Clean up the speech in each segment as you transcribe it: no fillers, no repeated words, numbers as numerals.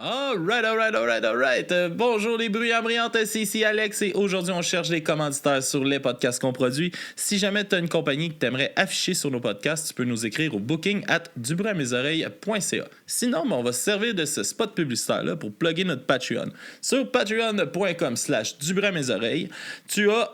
Alright. Bonjour les bruyants brillantes, c'est ici Alex et aujourd'hui on cherche des commanditaires sur les podcasts qu'on produit. Si jamais tu as une compagnie que tu aimerais afficher sur nos podcasts, tu peux nous écrire au booking@dubruitmesoreilles.ca. Sinon, on va se servir de ce spot publicitaire-là pour plugger notre Patreon. Sur patreon.com/dubruitmesoreilles, tu as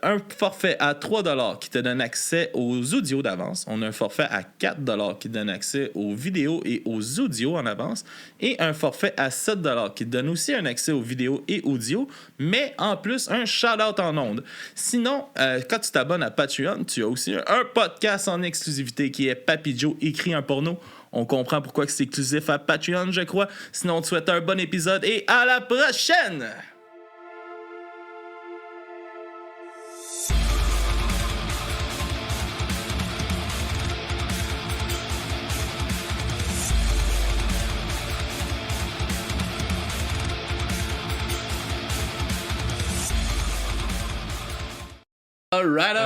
un forfait à 3$ qui te donne accès aux audios d'avance. On a un forfait à 4$ qui te donne accès aux vidéos et aux audios en avance. Et un forfait à 7$ qui te donne aussi un accès aux vidéos et audio, mais en plus un shout-out en ondes. Sinon, quand tu t'abonnes à Patreon, tu as aussi un podcast en exclusivité qui est Papy Joe écrit un porno. On comprend pourquoi c'est exclusif à Patreon, je crois. Sinon, on te souhaite un bon épisode et à la prochaine! Alright.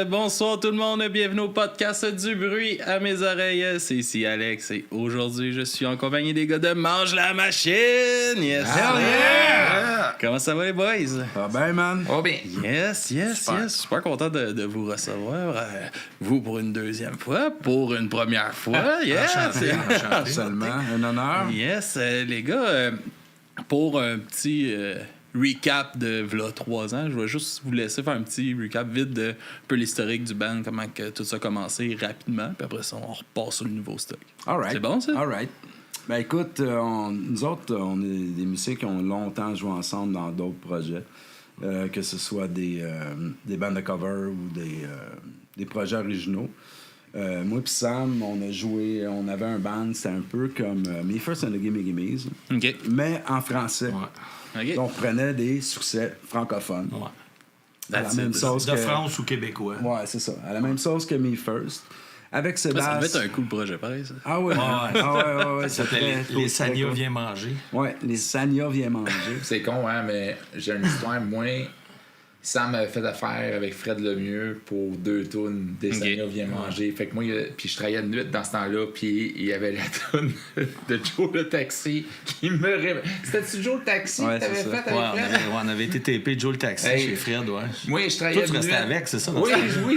Bonsoir tout le monde, bienvenue au podcast du bruit à mes oreilles. C'est ici Alex et aujourd'hui je suis en compagnie des gars de Mange la Machine. Yes. Yeah! Comment ça va les boys? Ça va bien, man? Oh bien. Yes. Super content de vous recevoir. Vous pour une deuxième fois, pour une première fois. Yes. Enchanté. Seulement, un honneur. Yes, les gars, pour un petit... recap de v'là 3 ans. Je vais juste vous laisser faire un petit recap vite de un peu l'historique du band, comment que tout ça a commencé rapidement, puis après ça, on repart sur le nouveau stock. All C'est bon, ça? All right. Ben écoute, nous autres, on est des musiciens qui ont longtemps joué ensemble dans d'autres projets, que ce soit des bandes de cover ou des projets originaux. Moi et Sam, on avait un band, c'était un peu comme Me First and the Gimme Gimmes, OK. mais en français. Ouais. OK. Donc, on prenait des succès francophones. Ouais. À la même sauce De que... France ou québécois. Ouais, c'est ça. À la même sauce que Me First. Avec Sébastien. Ça devait être un cool projet, pareil, ça. Ah ouais. Ouais. Ça s'appelait Les Sanya viennent manger. Ouais, les Sanya viennent manger. C'est con, hein, mais j'ai une histoire. Moi, Sam m'avait fait affaire avec Fred Lemieux pour 2 tunes des Sanya vient manger. Fait que moi, puis je travaillais de nuit dans ce temps-là, puis il y avait la tune de Joe le Taxi qui me réveillait. C'était-tu Joe le Taxi que t'avais fait avec Fred? On avait été tapé Joe le Taxi chez Fred, ouais. Moi, je travaillais Toi, tu de restais nuit. avec, c'est ça? Oui,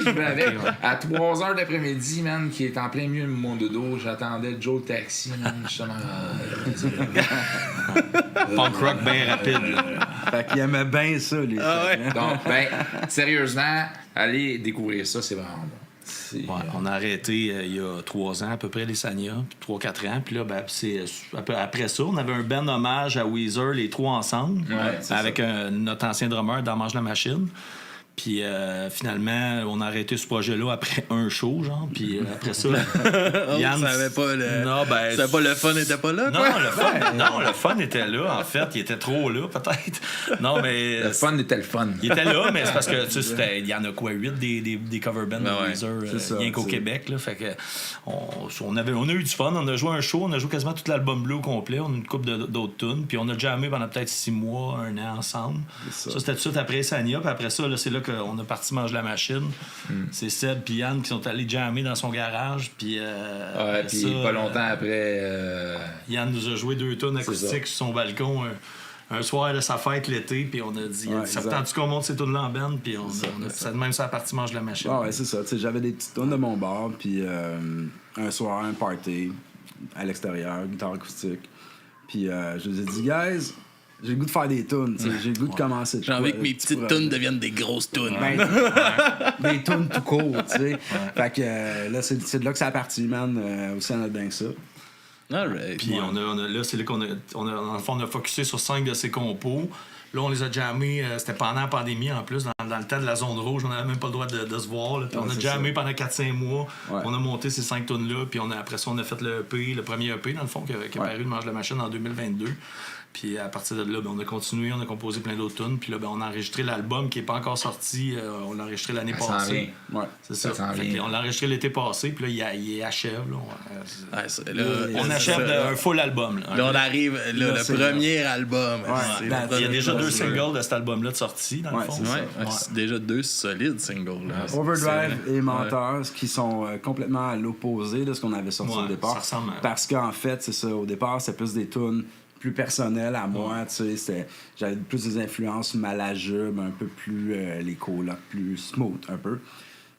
je venais avec. À 3h d'après-midi, man, qui est en plein milieu de mon dodo, j'attendais Joe le Taxi, man, justement. Punk rock bien rapide. Fait qu'il aimait bien ça, les Sanya. Donc, sérieusement, allez découvrir ça, c'est vraiment bon. On a arrêté il y a 3 ans à peu près les Sanya, 3-4 ans. Puis là, après ça, on avait un band hommage à Weezer, les 3 ensemble, avec notre ancien drummer dans Mange la Machine. Puis finalement, on a arrêté ce projet-là après un show, genre. Puis après ça, Yann savait pas le... Non, savait pas le fun n'était pas là, quoi? Le fun était là. En fait, il était trop là, peut-être. Non, mais... Le fun était le fun. Il était là, mais c'est parce que, tu sais, il y en a quoi, 8 des cover bands de Weezer, rien qu'au Québec, là. Fait que on a eu du fun. On a joué un show, on a joué quasiment tout l'album bleu au complet. On a une couple d'autres tunes. Puis on a jammé pendant peut-être 6 mois, 1 an ensemble. Ça, c'était tout de suite après Sanya. Puis après ça, là, c'est là qu'on a parti Mange la Machine. C'est Seb puis Yann qui sont allés jammer dans son garage. Puis puis pas longtemps après... Yann nous a joué 2 tunes acoustiques sur son balcon un soir de sa fête l'été. Puis on a dit, ça te tente qu'on monte ces tunes-là en band? Puis ça de même ça a parti Mange la Machine. Ouais, c'est ça. T'sais, j'avais des petites tunes de mon bar. Puis un soir, un party à l'extérieur, guitare acoustique. Puis je vous ai dit, guys... J'ai le goût de faire des tunes, j'ai le goût de commencer. J'ai envie que mes petites tunes deviennent des grosses tunes. Des tunes tout court, tu sais. Fait que là, c'est de là que ça a parti, man. Aussi, on a bien ça. Alright. Puis là, c'est là qu'on a, dans le fond, on a focusé sur 5 de ses compos. Là, on les a jammés, c'était pendant la pandémie en plus, dans le temps de la zone rouge, on n'avait même pas le droit de se voir. Là. Puis on a jammé pendant 4-5 mois, on a monté ces 5 tunes-là, puis après ça, on a fait le premier EP, dans le fond, qui est paru de Mange la Machine en 2022. Puis à partir de là, on a continué, on a composé plein d'autres tunes. Puis là, on a enregistré l'album qui n'est pas encore sorti. On l'a enregistré l'année passée. Ouais. C'est ça. On l'a enregistré l'été passé. Puis là, il achève. Là, on achève un full album. Là, on arrive, le premier album. Il y a déjà 2 singles de cet album-là de sortie, dans le Ouais, fond. c'est ça. Ouais, c'est déjà 2 solides singles. Là. Overdrive C'est- et Menteur, qui sont complètement à l'opposé de ce qu'on avait sorti Ouais, au départ. ça ressemble à- Parce qu'en fait, c'est ça, au départ, c'était plus des tunes plus personnelles à moi, tu sais, j'avais plus des influences malajubes, un peu plus les colocs plus smooth, un peu.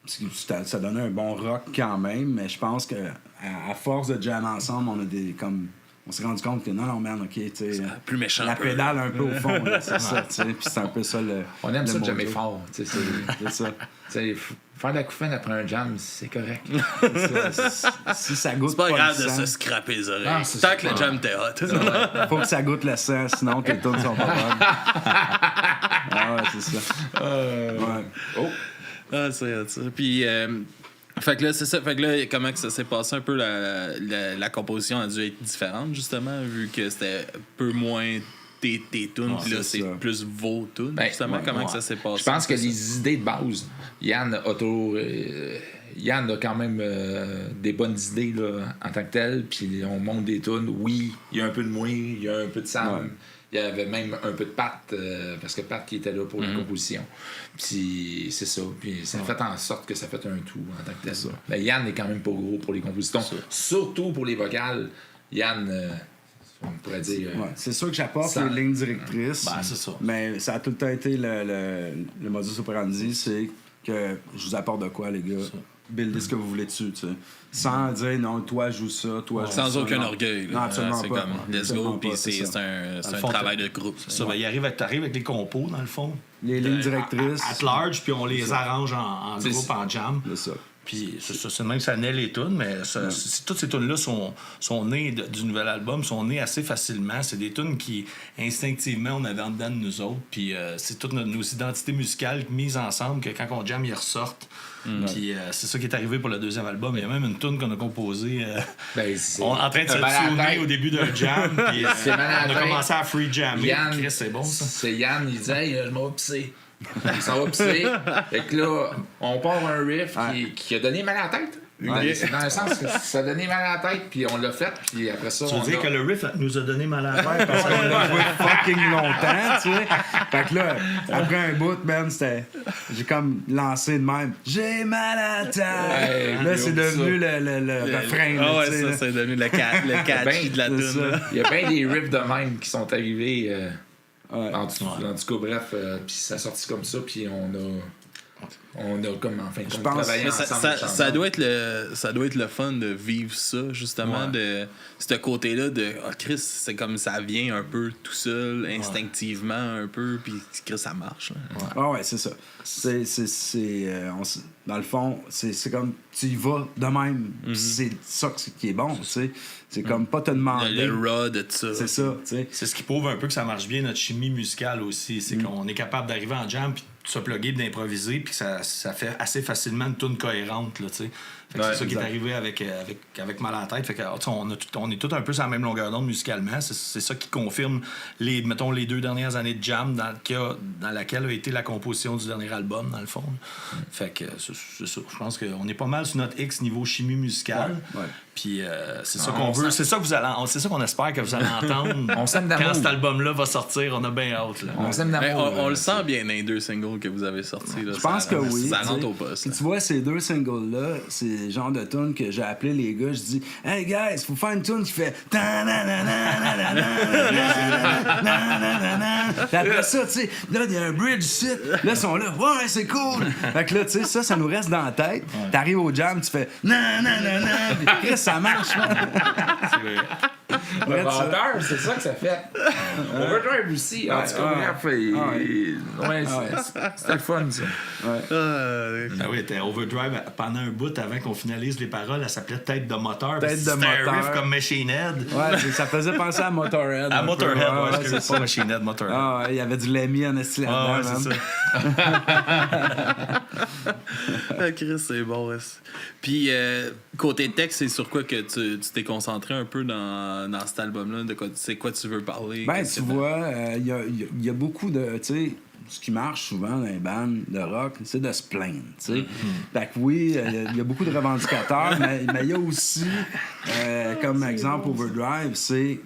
Parce que ça donnait un bon rock quand même, mais je pense que à force de jam ensemble, on s'est rendu compte que non, man, ok, tu sais, plus méchant la un peu. pédale un peu au fond, là, c'est ça, tu sais, puis c'est un peu ça le. On aime le ça de jammer mojo. fort. Tu sais, C'est ça. faire de la couffaine après un jam, c'est correct. Si ça goûte C'est pas le grave de sang, se scraper les oreilles. Ah, c'est Tant ça. que le jam était hot. faut que ça goûte le sang, sinon tes tunes sont pas bonnes. Ah ouais, c'est ça. Ouais. Oh! Ah, c'est ça. Puis, fait que là, c'est ça. Fait que là, comment que ça s'est passé un peu, la composition a dû être différente, justement, vu que c'était un peu moins tes tunes, puis là, c'est c'est ça. plus vos tunes, Ben, justement. Comment que ça s'est passé? Je pense que les idées de base, Yann a quand même des bonnes idées là, en tant que tel, puis on monte des tunes. Oui, il y a un peu de moi, il y a un peu de Sam. Ouais. Il y avait même un peu de Pat, parce que Pat qui était là pour la composition. Puis c'est ça. Puis ça a fait en sorte que ça fait un tout en tant que tel. Mais Yann n'est quand même pas gros pour les compositions. Surtout pour les vocales. Yann, on pourrait dire... Ouais, c'est sûr que j'apporte Ça- les lignes directrices, Ben, c'est ça. mais ça a tout le temps été le modus operandi, c'est que je vous apporte de quoi, les gars. Buildez ce que vous voulez dessus, tu sais. Sans dire, non, toi, joue ça, toi, joue ça. Sans aucun non. orgueil. là. Non, absolument c'est pas. comme, let's Absolument go, puis pas, c'est ça. un le fond, travail de groupe. Ça, ben, t'arrives avec les compos, dans le fond. Les lignes directrices. At large, puis on les arrange en C'est groupe, ça. en jam. C'est ça. Puis c'est même ça naît les tunes, mais toutes ces tunes-là sont nées du nouvel album, sont nées assez facilement. C'est des tunes qui, instinctivement, on avait en dedans de nous autres. Puis c'est toutes nos identités musicales mises ensemble que quand on jam, ils ressortent. Puis c'est ça qui est arrivé pour le deuxième album. Il y a même une tune qu'on a composée Ben, c'est- en train de se mal à la tourner tête. au début d'un jam. Puis C'est mal à la on a tête. commencé à free jammer. Yann, Chris, c'est bon, ça. C'est Yann, il disait, hey, je m'en vais pisser. Il s'en va pisser. Fait que là, on part un riff qui a donné mal à la tête. Dans le sens que ça a donné mal à la tête, puis on l'a fait, puis après ça, Tu veux on dire a... que le riff nous a donné mal à la tête? Parce qu'on l'a joué fucking longtemps, tu sais. Fait que là, après un bout, man, j'ai comme lancé de même. J'ai mal à la tête. Ouais, Là, c'est oublie devenu le refrain. Ah là, ouais, tu sais, ça, là. c'est devenu le catchy de la c'est tune. ça. là. Il y a bien des riffs de même qui sont arrivés Ouais. en tout cas, bref, puis ça a sorti comme ça, puis on a comme, enfin, Je comme pense- travaillé Mais ensemble. ça doit être le fun de vivre ça, justement, Ouais. de ce côté-là de Chris, c'est comme ça vient un peu tout seul, instinctivement un peu, puis Chris, ça marche. Là. Ah ouais, c'est ça. Dans le fond, c'est comme tu y vas de même. C'est ça qui est bon, tu sais. C'est comme pas te demander. Le raw de tout ça. C'est ça, tu sais. C'est ce qui prouve un peu que ça marche bien, notre chimie musicale aussi. C'est qu'on est capable d'arriver en jam, puis de se plugger, puis d'improviser, puis que ça fait assez facilement une tune cohérente, là, tu sais. Fait que Ouais, c'est ça qui est exact. arrivé avec Mal à la tête. Fait que, tu sais, on est tous un peu sur la même longueur d'onde musicalement. C'est ça qui confirme les 2 dernières années de jam dans laquelle a été la composition du dernier album, dans le fond. Fait que c'est ça. Je pense qu'on est pas mal sur notre X niveau chimie musicale. Ouais, ouais. Puis c'est ça qu'on veut. C'est ça qu'on espère que vous allez entendre. On s'aime d'amour. Quand cet album-là va sortir, on a bien hâte. Là. On s'aime Mais d'amour. on le sent bien dans les 2 singles que vous avez sortis. Là. Je pense que oui. Ça tu rentre sais. au poste. Puis là. tu vois, ces 2 singles-là, c'est le genre de tune que j'ai appelé les gars. Je dis, hey guys, faut faire une tune qui fait. Puis après ça, tu sais, là, il y a un bridge ici. Là, ils sont là, ouais, c'est cool. Fait que là, tu sais, ça nous reste dans la tête. T'arrives au jam, tu fais. Puis Chris, ça marche, man. Le vendeur, c'est ça que ça fait. Overdrive aussi. En tout cas, bref, c'était le fun, ça. Ah oui, t'es Overdrive pendant un bout avant qu'on finalise les paroles, elle s'appelait Tête de moteur. Tête parce que de c'était un moteur. riff comme Machine Head. Ouais, ça faisait penser à Motorhead. À un peu. Motorhead, Ouais, ouais, c'est c'est ça. pas Machine Head, Motorhead. Ah ouais, il y avait du Lemmy en esti Ah là-dedans, ouais, man. c'est ça. Ah, Chris, c'est bon. Ouais. Puis, côté texte, c'est sur quoi que tu t'es concentré un peu dans cet album-là? C'est quoi tu veux parler? Ben, Qu'est-ce tu que vois, il y a beaucoup de. Tu sais, ce qui marche souvent dans les bandes de rock, c'est de se plaindre. Tu sais. Fait que oui, il y a beaucoup de revendicateurs, mais il y a aussi, comme exemple, Overdrive, c'est.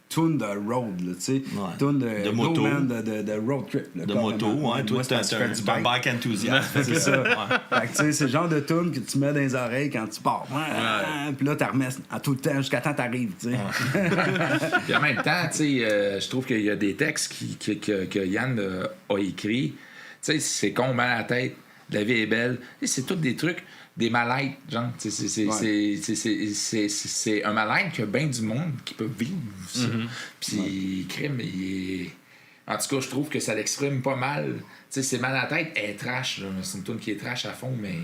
tune de road, là, tu sais. Ouais. Tune De Go moto. Man de road trip. Là, De carrément. moto, ouais. Moi, Toi, c'est parce que je fais du t'es un bike enthousiaste. C'est ça. Fait que, tu sais, c'est le genre de tune que tu mets dans les oreilles quand tu pars. Puis là, tu remets en tout le temps jusqu'à temps que t'arrives, tu sais. Puis en même temps, tu sais, je trouve qu'il y a des textes que Yann a écrits. Tu sais, c'est con, mal à la tête, la vie est belle. Tu sais, c'est tous des trucs, des mal-être, genre. C'est un mal-être qu'il y a bien du monde qui peut vivre ça. Puis, crime, en tout cas, je trouve que ça l'exprime pas mal. Tu sais, c'est mal à la tête, elle est trash, là. C'est une tune qui est trash à fond, mais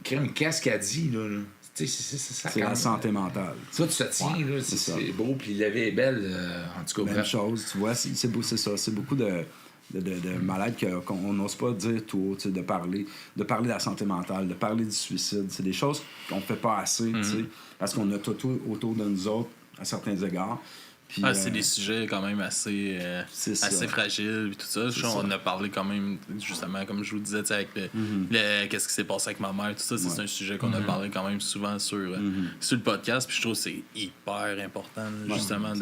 crime, qu'est-ce qu'elle dit, là? Tu sais, ça C'est la santé mentale. Ça, tu te tiens, là, c'est beau, puis la vie est belle, en tout cas. Même chose, tu vois, c'est beau, c'est ça. C'est beaucoup de malades qu'on n'ose pas dire tout haut, tu sais, de parler de la santé mentale, de parler du suicide. C'est des choses qu'on fait pas assez, tu sais, parce qu'on a tout autour de nous autres, à certains égards. Puis, c'est des sujets quand même assez fragiles et tout ça. On a parlé quand même, justement, comme je vous disais, avec qu'est-ce qui s'est passé avec ma mère, tout ça. C'est un sujet qu'on a parlé quand même souvent sur le podcast. Puis je trouve que c'est hyper important, là, justement,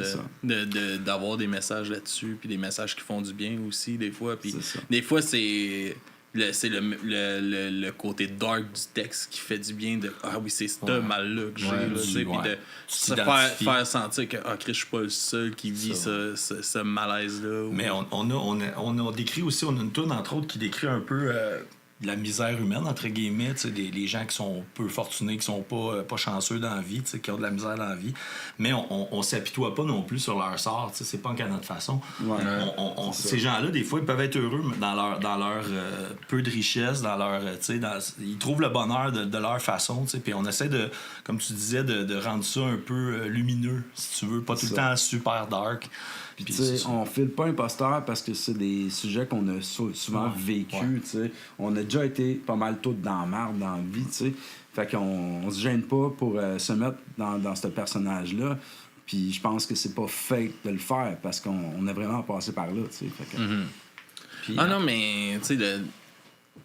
d'avoir des messages là-dessus. Puis des messages qui font du bien aussi, des fois. Puis des fois, c'est le côté dark du texte qui fait du bien de oui, c'est ce mal-là que j'ai, puis de se faire sentir que Chris, je suis pas le seul qui vit ce malaise-là. Mais on a décrit aussi, on a une toune entre autres qui décrit un peu de la misère humaine, entre guillemets, les gens qui sont peu fortunés, qui sont pas chanceux dans la vie, qui ont de la misère dans la vie. Mais on s'apitoie pas non plus sur leur sort, c'est pas qu'à notre façon. Ouais. Ces gens-là, des fois, ils peuvent être heureux dans leur peu de richesse, dans leur, ils trouvent le bonheur de leur façon, puis on essaie de, comme tu disais, de rendre ça un peu lumineux, si tu veux, pas tout le temps super dark. Puis, on file pas imposteur parce que c'est des sujets qu'on a souvent vécu. On a déjà été pas mal tous dans la marde dans la vie. T'sais. Fait qu'on se gêne pas pour se mettre dans ce personnage-là. Puis je pense que c'est pas fake de le faire parce qu'on a vraiment passé par là. Fait que, puis, non, mais tu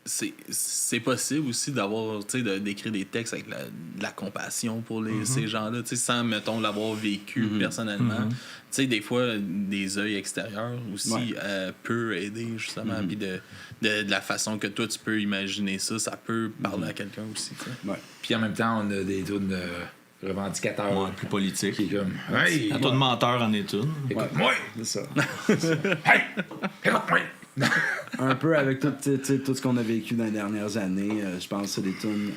sais, c'est possible aussi d'avoir, d'écrire des textes avec de la compassion pour ces gens-là, sans, mettons, l'avoir vécu personnellement. Tu sais, des fois, des œils extérieurs aussi peut aider, justement, puis de la façon que toi, tu peux imaginer ça, ça peut parler à quelqu'un aussi, ouais. Puis en même temps, on a des tunes revendicateurs. Plus politiques. Qui est comme, hey, la toune menteur en est une. Écoute-moi! C'est ça. Hey! Écoute-moi! Un peu avec tout ce qu'on a vécu dans les dernières années, je pense que c'est des tunes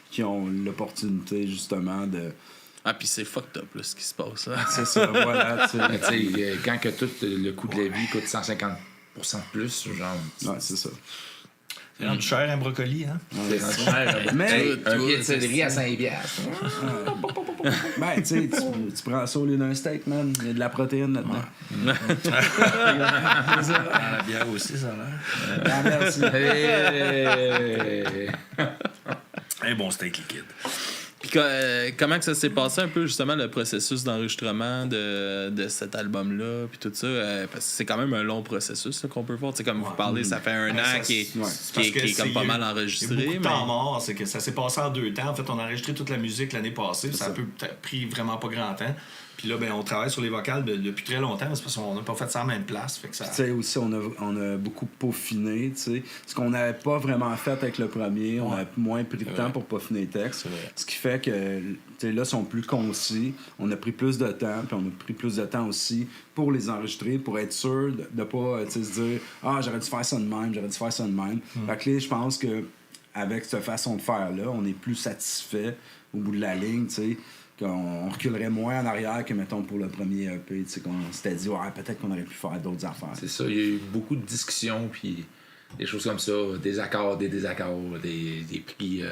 qui ont l'opportunité justement de... puis c'est fucked up là, ce qui se passe là. C'est ça, voilà. Quand que tout le coût de la vie coûte 150% de plus, genre... Ouais, c'est ça. C'est rendu cher un brocoli, hein? C'est rendu cher. Mais un billet de céleri à 5$. Ben, tu sais, tu prends ça au lieu d'un steak, man. Il y a de la protéine là-dedans. Dans la bière aussi, ça a l'air. Ah, merci. Un bon steak liquide. Puis comment que ça s'est passé un peu justement le processus d'enregistrement de cet album-là puis tout ça, parce que c'est quand même un long processus là, qu'on peut voir. Comme vous parlez, ça fait un an qui est comme pas mal enregistré. Il y a beaucoup de temps mort, c'est que ça s'est passé en 2 temps. En fait, on a enregistré toute la musique l'année passée, ça a pris vraiment pas grand temps. Puis là, on travaille sur les vocales depuis très longtemps, mais c'est parce qu'on n'a pas fait ça en même place. Fait que ça... aussi, on a beaucoup peaufiné, t'sais. Ce qu'on n'avait pas vraiment fait avec le premier, on a moins pris de temps pour peaufiner les textes. Ce qui fait que là, ils sont plus concis. On a pris plus de temps, puis on a pris plus de temps aussi pour les enregistrer, pour être sûr de ne pas se dire « Ah, j'aurais dû faire ça de même, j'aurais dû faire ça de même. Fait que là, je pense que avec cette façon de faire-là, on est plus satisfait au bout de la ligne, tu sais. On reculerait moins en arrière que, mettons, pour le premier EP, qu'on s'était dit, peut-être qu'on aurait pu faire d'autres affaires. C'est ça, il y a eu beaucoup de discussions, puis des choses comme ça, des accords, des désaccords, des prix,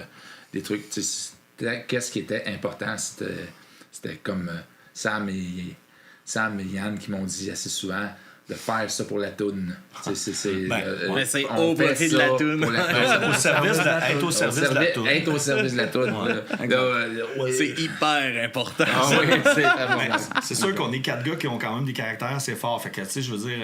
des trucs. Qu'est-ce qui était important, c'était comme Sam et Yann qui m'ont dit assez souvent, de faire ça pour la toune. Mais c'est on au fait profit de ça la toune. pour la toune. Être au service de la toune. Être au service de la toune. C'est hyper important. Ah oui, c'est vraiment. C'est sûr qu'on est 4 gars qui ont quand même des caractères assez forts. Fait que, tu sais, je veux dire,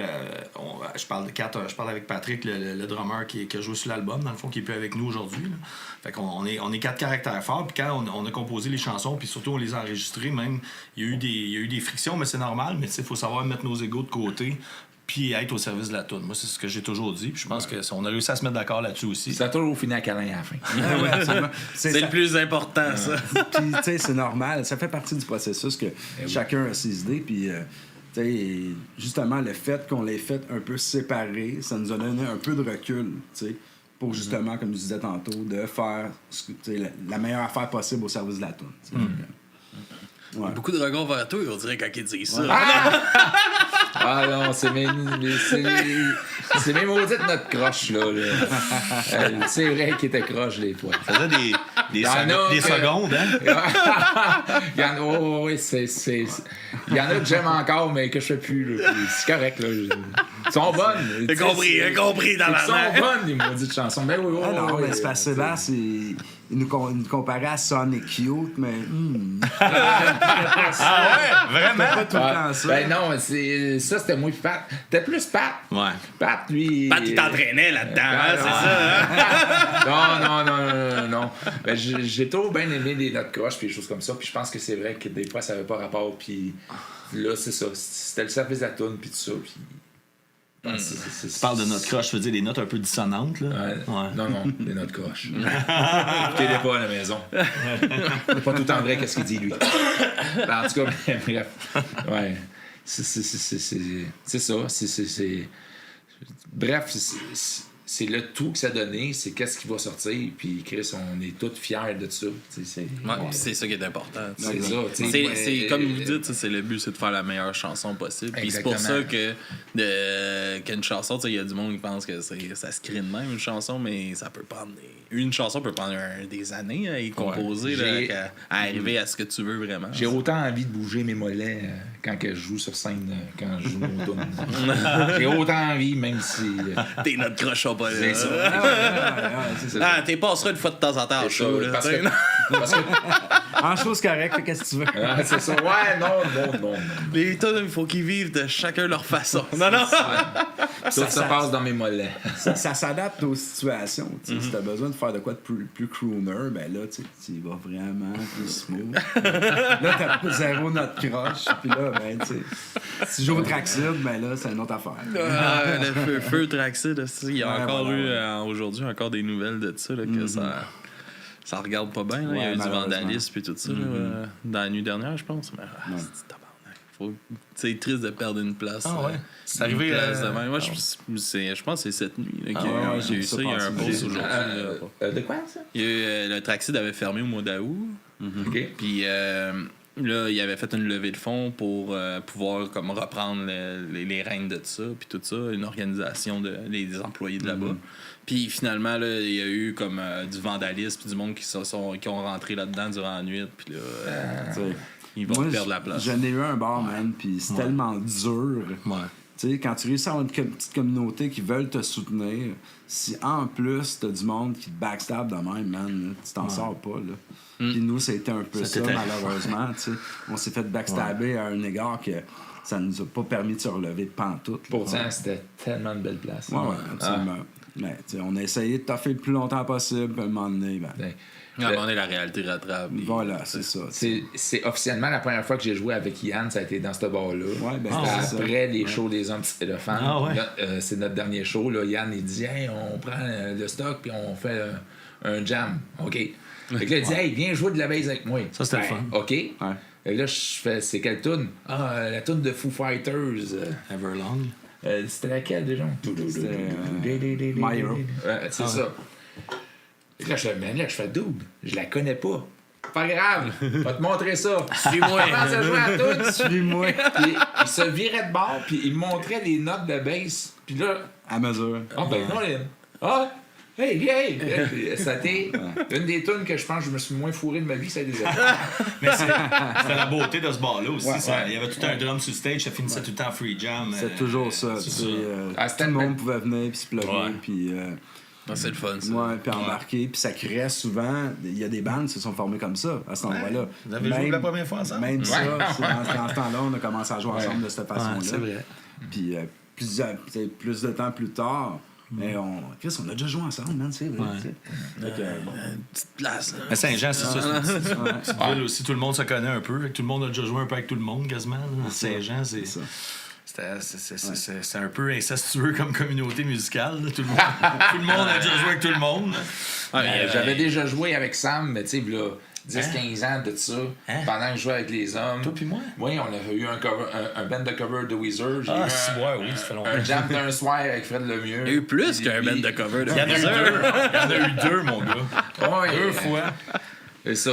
je parle avec Patrick, le drummer qui a joué sur l'album, dans le fond, qui est plus avec nous aujourd'hui. Là. Fait qu'on est 4 caractères forts. Puis quand on a composé les chansons, puis surtout on les a enregistrées, même, il y a eu des frictions, mais c'est normal. Mais tu sais, il faut savoir mettre nos égos de côté. Puis être au service de la toune. Moi, c'est ce que j'ai toujours dit. Puis je pense qu'on a réussi à se mettre d'accord là-dessus aussi. Ça a toujours fini à câlin à la fin. C'est le plus important, ça. Puis, tu sais, c'est normal. Ça fait partie du processus que chacun a ses idées. Puis, tu sais, justement, le fait qu'on l'ait fait un peu séparés, ça nous a donné un peu de recul, tu sais, pour justement, comme je disais tantôt, de faire la meilleure affaire possible au service de la toune. Ouais. Beaucoup de regards vers toi, on dirait, quand ils disent ça. Ah non, c'est mes maudites notre croche, là. C'est vrai qu'il était croche, des fois. Ça faisait des secondes, hein? Il y en a, oui, il y en a que j'aime encore, mais que je fais plus, là. C'est correct, là. Ils sont bonnes. J'ai compris dans la Ils sont bonnes, les maudites chansons. Mais oui, non, mais c'est parce que là, il nous comparait à Sonic Youth, mais... Vraiment? Pas tout le temps ça. Ben non, ça, c'était moi et Pat. C'était plus Pat. Ouais. Pat, lui... Pat, il t'entraînait là-dedans, c'est ça? Non. Ben, j'ai toujours bien aimé des notes croches puis des choses comme ça. Puis je pense que c'est vrai que des fois, ça n'avait pas rapport. Puis là, c'est ça. C'était le service de la toune puis tout ça. Puis... Tu parles de notes croches, je veux dire des notes un peu dissonantes, là. Ouais. Ouais. Non, des notes croches. Écoutez-les pas à la maison. C'est pas tout en vrai qu'est-ce qu'il dit, lui. Ben, en tout cas, bref. Ouais. C'est ça. Bref, c'est le tout que ça a donné, c'est qu'est-ce qui va sortir, puis Chris, on est tous fiers de ça. C'est ça qui est important. C'est ça. C'est comme vous dites, c'est le but, c'est de faire la meilleure chanson possible. Puis c'est pour ça qu'une chanson, il y a du monde qui pense que ça se crée de même, une chanson, mais ça peut prendre une chanson peut prendre des années à y composer, là, à arriver à ce que tu veux vraiment. J'ai autant envie de bouger mes mollets quand que je joue sur scène, quand je joue mon tune. J'ai autant envie, même si... Tes notes croches pas là. C'est ça. T'es passeras une fois de temps en temps en show. Parce que En chose correcte, qu'est-ce que tu veux? c'est ça. Ouais, non. Les tunes, il faut qu'ils vivent de chacun leur façon. Non. Tout ça passe dans mes mollets. Ça s'adapte aux situations. Si tu as besoin de faire de quoi de plus crooner, ben là, tu y vas vraiment plus smooth. Là, t'as pas zéro note croche. Puis là, ben, tu sais, si tu joues au Traxide, ben là, c'est une autre affaire. Le feu Traxide, il y a encore eu aujourd'hui encore des nouvelles de ça, là, que ça regarde pas bien. Il y a eu du vandalisme et tout ça là, dans la nuit dernière, je pense. Mais c'est tabarnak. C'est triste de perdre une place. Ah ouais. C'est arrivé. Moi, je pense que c'est cette nuit là, qu'il y a eu ça. Il y a un post aujourd'hui. De quoi, ça? Le Traxide avait fermé au mois d'août. OK. Puis là, il avait fait une levée de fonds pour pouvoir comme reprendre les rênes de ça, puis tout ça, une organisation des employés de là-bas. Puis finalement, là, il y a eu comme du vandalisme, puis du monde qui ont rentré là-dedans durant la nuit, puis là, ils vont perdre la place. J'en ai eu un bar, man, puis c'est tellement dur. Ouais. Tu sais, quand tu réussis à avoir une petite communauté qui veulent te soutenir, si en plus t'as du monde qui te backstab de même, man, là, tu t'en sors pas, là. Puis nous, c'était un peu ça malheureusement, tu sais. On s'est fait backstabber à un égard que ça nous a pas permis de se relever de pantoute. Pourtant, c'était tellement une belle place. Ouais, absolument. Mais, on a essayé de toffer le plus longtemps possible, puis à un moment donné, À un moment donné, la réalité rattrape. Voilà, c'est ça. C'est officiellement la première fois que j'ai joué avec Yann, ça a été dans ce bar-là. Ouais, ben, c'était après les shows des hommes et de femmes. Ah ouais. C'est notre dernier show. Là. Yann, il dit hey, on prend le stock puis on fait un jam. OK. Fait que là, il dit hey, viens jouer de la bass avec moi. Ça, c'était le fun. OK. Ouais. Et là, je fais c'est quelle tune? Ah, la tune de Foo Fighters. Everlong. C'était laquelle déjà? C'était My Hero. C'est ça. Et là, je fais dude, je la connais pas. Pas grave, je vais te montrer ça. Suis-moi. Il commence à jouer à tout. Suis-moi. Puis il se virait de bord, puis il me montrait les notes de bass. Puis là, À mesure. ah ben non, ah, Hey! Ça a été une des tunes que je pense que je me suis moins fourré de ma vie, ça a des années. Mais c'était la beauté de ce bar-là aussi. Ouais. Il y avait tout un drum sur stage, ça finissait tout le temps en free jam. C'est toujours ça. c'est Tout le monde pouvait venir puis se plugger. Ouais. Puis, C'est le fun, ça. ouais, puis embarquer. Puis ça créait souvent... Il y a des bandes qui se sont formées comme ça, à cet endroit-là. Vous avez joué la première fois ensemble? Même ça, c'est dans ce temps-là, on a commencé à jouer ensemble de cette façon-là. c'est vrai. Puis plus de temps plus tard... Mais Chris, on a déjà joué ensemble, man, c'est vrai. Ouais. Fait que, bon. Petite place, là. Mais Saint-Jean, c'est ça. Ouais. C'est une ville aussi, tout le monde se connaît un peu. Tout le monde a déjà joué un peu avec tout le monde, quasiment. Là. Saint-Jean, c'est un peu incestueux comme communauté musicale. Là. Tout le monde a déjà joué avec tout le monde. J'avais déjà joué avec Sam, mais tu sais, là, 10-15 ans de ça, pendant que je jouais avec les hommes. Toi puis moi? Oui, on avait eu un band de cover de Weezer. J'ai eu Oui, ça fait longtemps. un jam d'un soir avec Fred Lemieux. Il y a eu plus qu'un band de cover de Il y en a eu deux, mon gars. Ouais, 2 fois. C'est ça.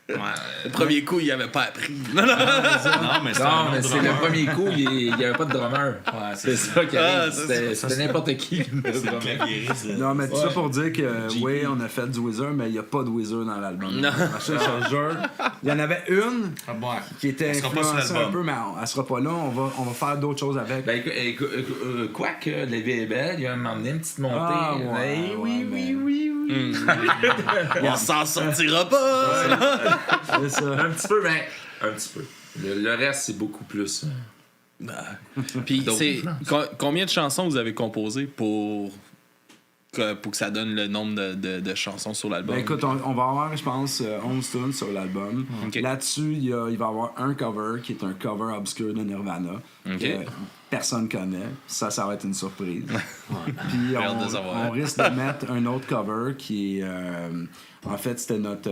Le premier coup, il avait pas appris. Non, mais Non, mais c'est le premier coup, il n'y avait pas de drummer. Ouais, C'est ça qui arrive. c'est C'était n'importe qui. Le drummer. Non, mais tout ça pour dire que, oui, on a fait du Weezer, mais il n'y a pas de Weezer dans l'album. Non. Je te jure. Il y en avait une Ah, bon. qui était Elle sera pas sur influencée un l'album. peu, mais elle sera pas là. On va faire d'autres choses avec. Ben, quoique, la vie est belle, il y a un moment donné, une petite montée. Ah, ouais, Hey, oui. On s'en sortira pas! C'est ça. Un petit peu, mais un petit peu. Le reste, c'est beaucoup plus. Puis, D'autres c'est influences. combien de chansons vous avez composées pour que ça donne le nombre de chansons sur l'album? Ben écoute, on va avoir, je pense, 11 tunes sur l'album. Ok. Là-dessus, il va y avoir un cover qui est un cover obscur de Nirvana Ok. que personne connaît. Ça va être une surprise. Puis J'ai hâte de savoir. on risque de mettre un autre cover qui est... en fait, c'était notre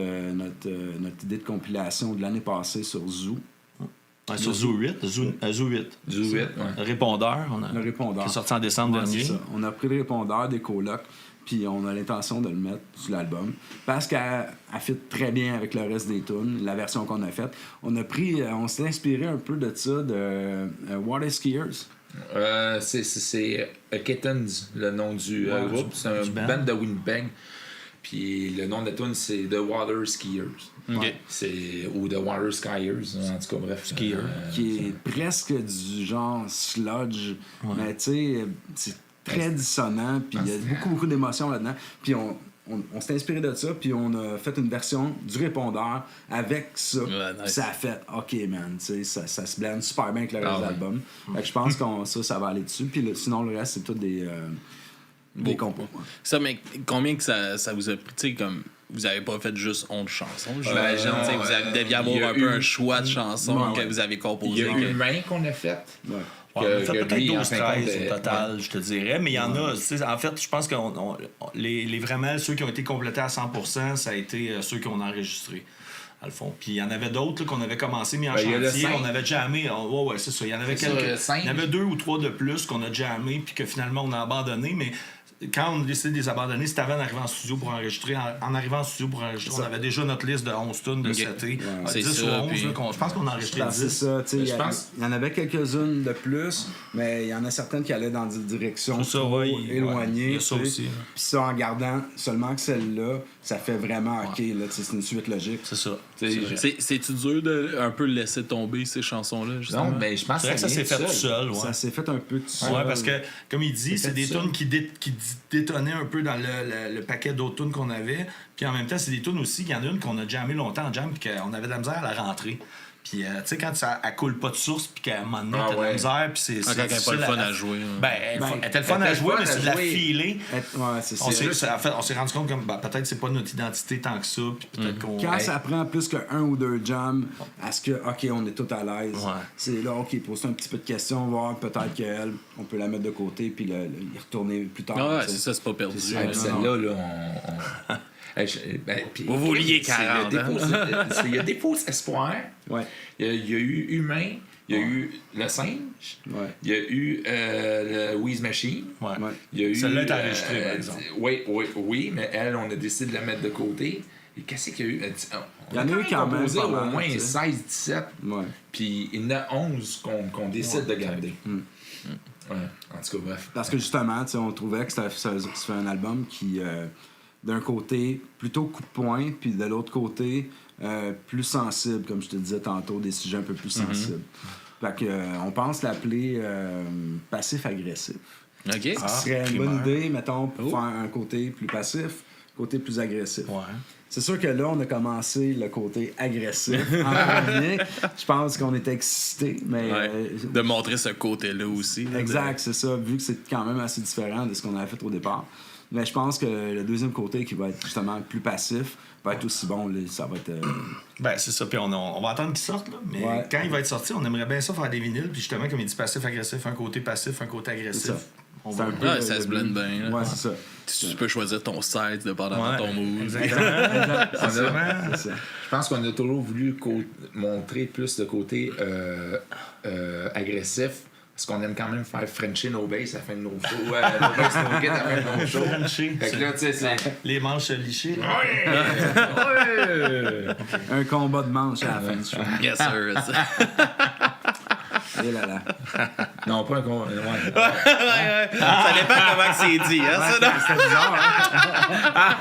idée de compilation de l'année passée sur Zoo. Ouais, sur Zoo 8. Zoo 8. Du 8, ouais. Le répondeur. Le répondeur. Qui est sorti en décembre Ouais, dernier. c'est ça. On a pris le répondeur des colocs, puis on a l'intention de le mettre sur l'album. Parce qu'elle fit très bien avec le reste des tunes, la version qu'on a faite. On s'est inspiré un peu de ça, de Water Skiers. C'est Kittens, le nom du groupe. C'est un du band. band de Winnipeg. Puis le nom de la tune, c'est The Water Skiers. Ok. Ou The Water Skiers, en tout cas, bref. Skier. Qui est presque du genre sludge. Mais tu sais, c'est très dissonant, puis il y a beaucoup d'émotions là-dedans. Puis on s'est inspiré de ça, puis on a fait une version du répondeur avec ça. Ouais, nice. Puis ça a fait, OK, man, tu sais, ça se blende super bien avec le reste de ouais. l'album. Fait que je pense que ça va aller dessus. Puis sinon, le reste, c'est tout des compos. Ça, mais combien que ça vous a pris? Tu sais, comme vous avez pas fait juste 11 chansons, j'imagine. non, Tu sais, vous deviez il y avoir a un peu eu- un choix de chansons Ouais, que ouais. vous avez Il y composées. a Humain qu'on a fait. Ouais. Ouais, on a fait que peut-être lui, en fin de 12-13 compte, au total, je te dirais. Mais il y en a, tu sais, en fait, je pense que les vraiment, ceux qui ont été complétés à 100%, ça a été ceux qu'on a enregistrés, à le fond. Puis il y en avait d'autres là, qu'on avait commencé, mis en Ben, il y a le chantier, cinq. on avait jammé. Ouais, c'est ça. Il y en avait C'est ça, quelques. le cinq. Il y en avait 2 ou 3 de plus qu'on a jammé, puis que finalement on a abandonné. Mais quand on a décidé de les abandonner, c'était avant d'arriver en studio pour enregistrer. En arrivant en studio pour enregistrer, on avait déjà notre liste de 11 tunes de Ok. cet été. C'est 10 ou ça, 11, puis- là, je pense qu'on a enregistré Ben, c'est 10. ça, tu sais, Je pense- il y en avait quelques-unes de plus, mais il y en a certaines qui allaient dans des directions C'est ça, trop ouais, éloignées. il y a ça tu sais. aussi, hein. Puis ça, en gardant seulement que celle-là, ça fait vraiment, OK, là, tu sais, c'est une suite logique. C'est ça. C'est-tu dur de un peu laisser tomber ces chansons-là, justement? Non, mais je pense C'est vrai que ça s'est fait vient tout seul, ouais. Ça s'est fait un peu tout seul. Ouais, parce que, comme il dit, c'est fait des ça. tunes qui détonnaient un peu dans le paquet d'autres tunes qu'on avait. Puis en même temps, c'est des tunes aussi, il y en a une qu'on a jammé longtemps en jam, puis qu'on avait de la misère à la rentrer. Puis, tu sais, quand elle coule pas de source, puis qu'à un moment donné, Ah t'as de la ouais. misère, puis c'est. Quand elle n'est pas le fun à jouer. Ben, Ben, elle était le fun à jouer, mais c'est de la jouer. filer. Ouais, c'est ça. On s'est rendu compte que peut-être c'est pas notre identité tant que ça, puis peut-être qu'on. Quand ça prend plus qu'un ou deux jams, à ce que, OK, on est tout à l'aise, Ouais. c'est là, OK, poser un petit peu de questions, voir peut-être qu'elle, on peut la mettre de côté, puis y retourner plus tard. Ah ouais, tu sais. c'est ça, c'est pas perdu. C'est Hey, ça. puis celle-là, là, on... puis, Vous vouliez c'est 40, il y a des fausses espoirs. Ouais. Il y a eu Humain, il y a eu Le Singe, Ouais. il y a eu le Wheeze Machine. Ouais. Ouais. Il y a eu, Celle-là est enregistrée, par exemple. Oui, mais elle, on a décidé de la mettre de côté. Et qu'est-ce qu'il y a eu? Il y en a eu quand même composé pas au mal, moins tu sais. 16-17. Ouais. Puis il y en a 11 qu'on décide de garder. Ouais, en tout cas, bref. Parce que justement, on trouvait que c'était un album qui, d'un côté, plutôt coup de poing, puis de l'autre côté, plus sensible, comme je te disais tantôt, des sujets un peu plus sensibles. Fait que, on pense l'appeler passif-agressif. OK. Ce serait une bonne idée, mettons, pour faire un côté plus passif, côté plus agressif. Ouais. C'est sûr que là, on a commencé le côté agressif en premier. Je pense qu'on était excités, mais... de montrer ce côté-là aussi. Exact, c'est ça, vu que c'est quand même assez différent de ce qu'on avait fait au départ. Mais je pense que le deuxième côté, qui va être justement plus passif, va être aussi bon. Là, ça va être... Ben, c'est ça. Puis on va attendre qu'il sorte, là. Mais quand il va être sorti, on aimerait bien ça faire des vinyles. Puis justement, comme il dit passif-agressif, un côté passif, un côté agressif. Ça se blende bien. Ouais, c'est ça. Tu peux choisir ton site dépendamment de ton mood. Exactement. C'est ça. Je pense qu'on a toujours voulu montrer plus le côté agressif. Parce qu'on aime quand même faire Frencher nos basses à la fin de nos shows. Nos basses, nos guides à la fin de nos shows. Frencher. Fait que là, tu sais, c'est... Les manches lichées. Un combat de manches à la fin du show. Yes, sir. Et là là. Non, pas un combat. Ouais. Ça dépend comment c'est dit. Hein, ça, non? C'était bizarre, hein?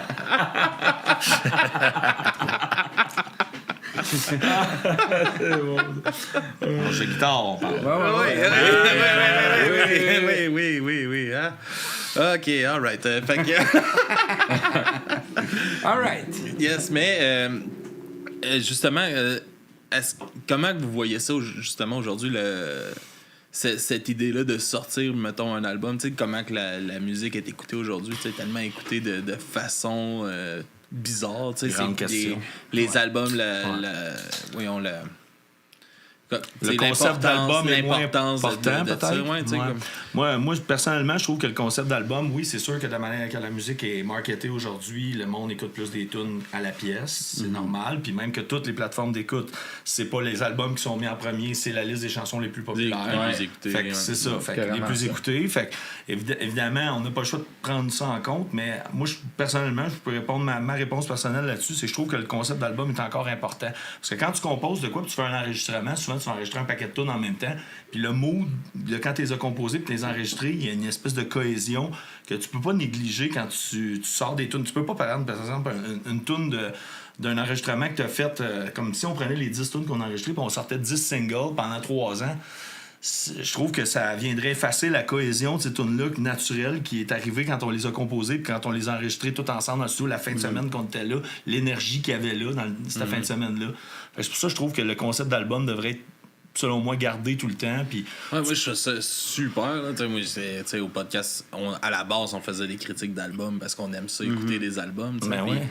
On joue guitare, on parle. Oui. Hein? OK, all right. Fait que... All right. Yes, mais justement, comment vous voyez ça justement aujourd'hui, cette idée-là de sortir, mettons, un album? Tu sais, comment que la musique est écoutée aujourd'hui? Tu sais, tellement écoutée de façon bizarre. Tu sais, Grande c'est question. les albums, voyons, Le concept d'album est moins l'importance important, de ça. peut-être. Ouais, tu sais, Ouais. comme... Moi, personnellement, je trouve que le concept d'album, oui, c'est sûr que de la manière que la musique est marketée aujourd'hui, le monde écoute plus des tunes à la pièce, c'est normal. Puis même que toutes les plateformes d'écoute, c'est pas les albums qui sont mis en premier, c'est la liste des chansons les plus populaires. Les plus écoutées, Fait que ouais. c'est ça, fait que les Carrément plus ça. écoutés. Fait que, évidemment, on n'a pas le choix de prendre ça en compte, mais moi, personnellement, je peux répondre ma réponse personnelle là-dessus, c'est que je trouve que le concept d'album est encore important. Parce que quand tu composes de quoi, puis tu fais un enregistrement, souvent tu vas enregistrer un paquet de tunes en même temps, puis le mood, quand tu les as composés puis tu les as enregistrés, il y a une espèce de cohésion que tu peux pas négliger quand tu sors des tunes. Tu peux pas, par exemple, une tune d'un enregistrement que tu as fait, comme si on prenait les 10 tunes qu'on a enregistrées puis on sortait 10 singles pendant 3 ans. Je trouve que ça viendrait effacer la cohésion de ces tunes-là naturelle qui est arrivée quand on les a composées puis quand on les a enregistrées tout ensemble dans le studio la fin de semaine qu'on était là, l'énergie qu'il y avait là dans cette fin de semaine-là. Fait que c'est pour ça que je trouve que le concept d'album devrait être, selon moi, gardé tout le temps. Puis Ouais, moi, je trouve ça super. Là. Moi, au podcast, à la base, on faisait des critiques d'albums parce qu'on aime ça, écouter des albums. Ben puis ouais.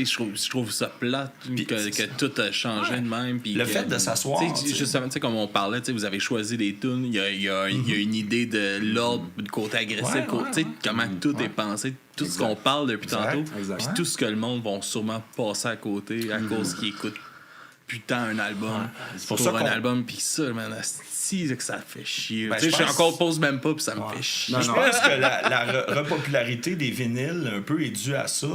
je trouve ça plate que tout a changé de même. Puis le fait de s'asseoir. Justement, comme on parlait, vous avez choisi des tunes, il y a une idée de l'ordre, du côté agressif, comment tout est pensé, tout ce qu'on parle depuis tantôt, Exact. puis tout ce que le monde va sûrement passer à côté à cause qu'ils écoutent putain un album C'est pour pour ça un qu'on- album, puis ça, man, si que ça fait chier. Ben, Tu sais, je je pense- encore pose même pas, puis ça me fait chier. Je pense que la repopularité des vinyles, un peu, est due à ça.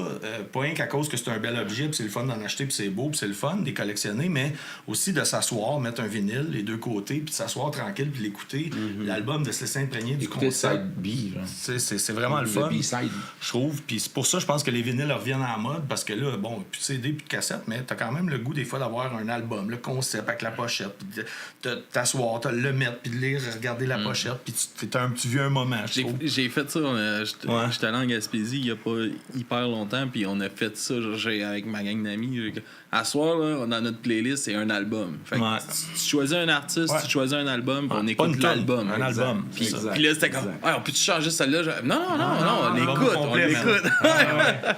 Pas rien qu'à cause que c'est un bel objet, puis c'est le fun d'en acheter, puis c'est beau, puis c'est le fun de les collectionner, mais aussi de s'asseoir, mettre un vinyle, les deux côtés, puis de s'asseoir tranquille, puis l'écouter. L'album, de se laisser imprégner du Écoutez concept. Side B, genre. C'est vraiment le Le fun. B-side. Je trouve. Puis c'est pour ça, je pense que les vinyles reviennent en mode, parce que là, bon, plus de CD, plus de cassette, mais t'as quand même le goût des fois d'avoir un album, le concept avec la pochette, puis de t'asseoir, de le mettre, puis de lire, regarder la pochette, puis tu vis un moment, je trouve. J'ai fait ça, j'étais allé en Gaspésie il y a pas hyper longtemps, puis on a fait ça avec ma gang d'amis. À soir, là, dans notre playlist, c'est un album. Fait que Ouais. tu choisis un artiste, Ouais. tu choisis un album, puis on Pas écoute une tonne, l'album. un album. Puis, Exact. puis là, c'était comme, Exact. ouais, on peut-tu changer celle-là? Non, on l'album l'écoute, on complet, man. l'écoute.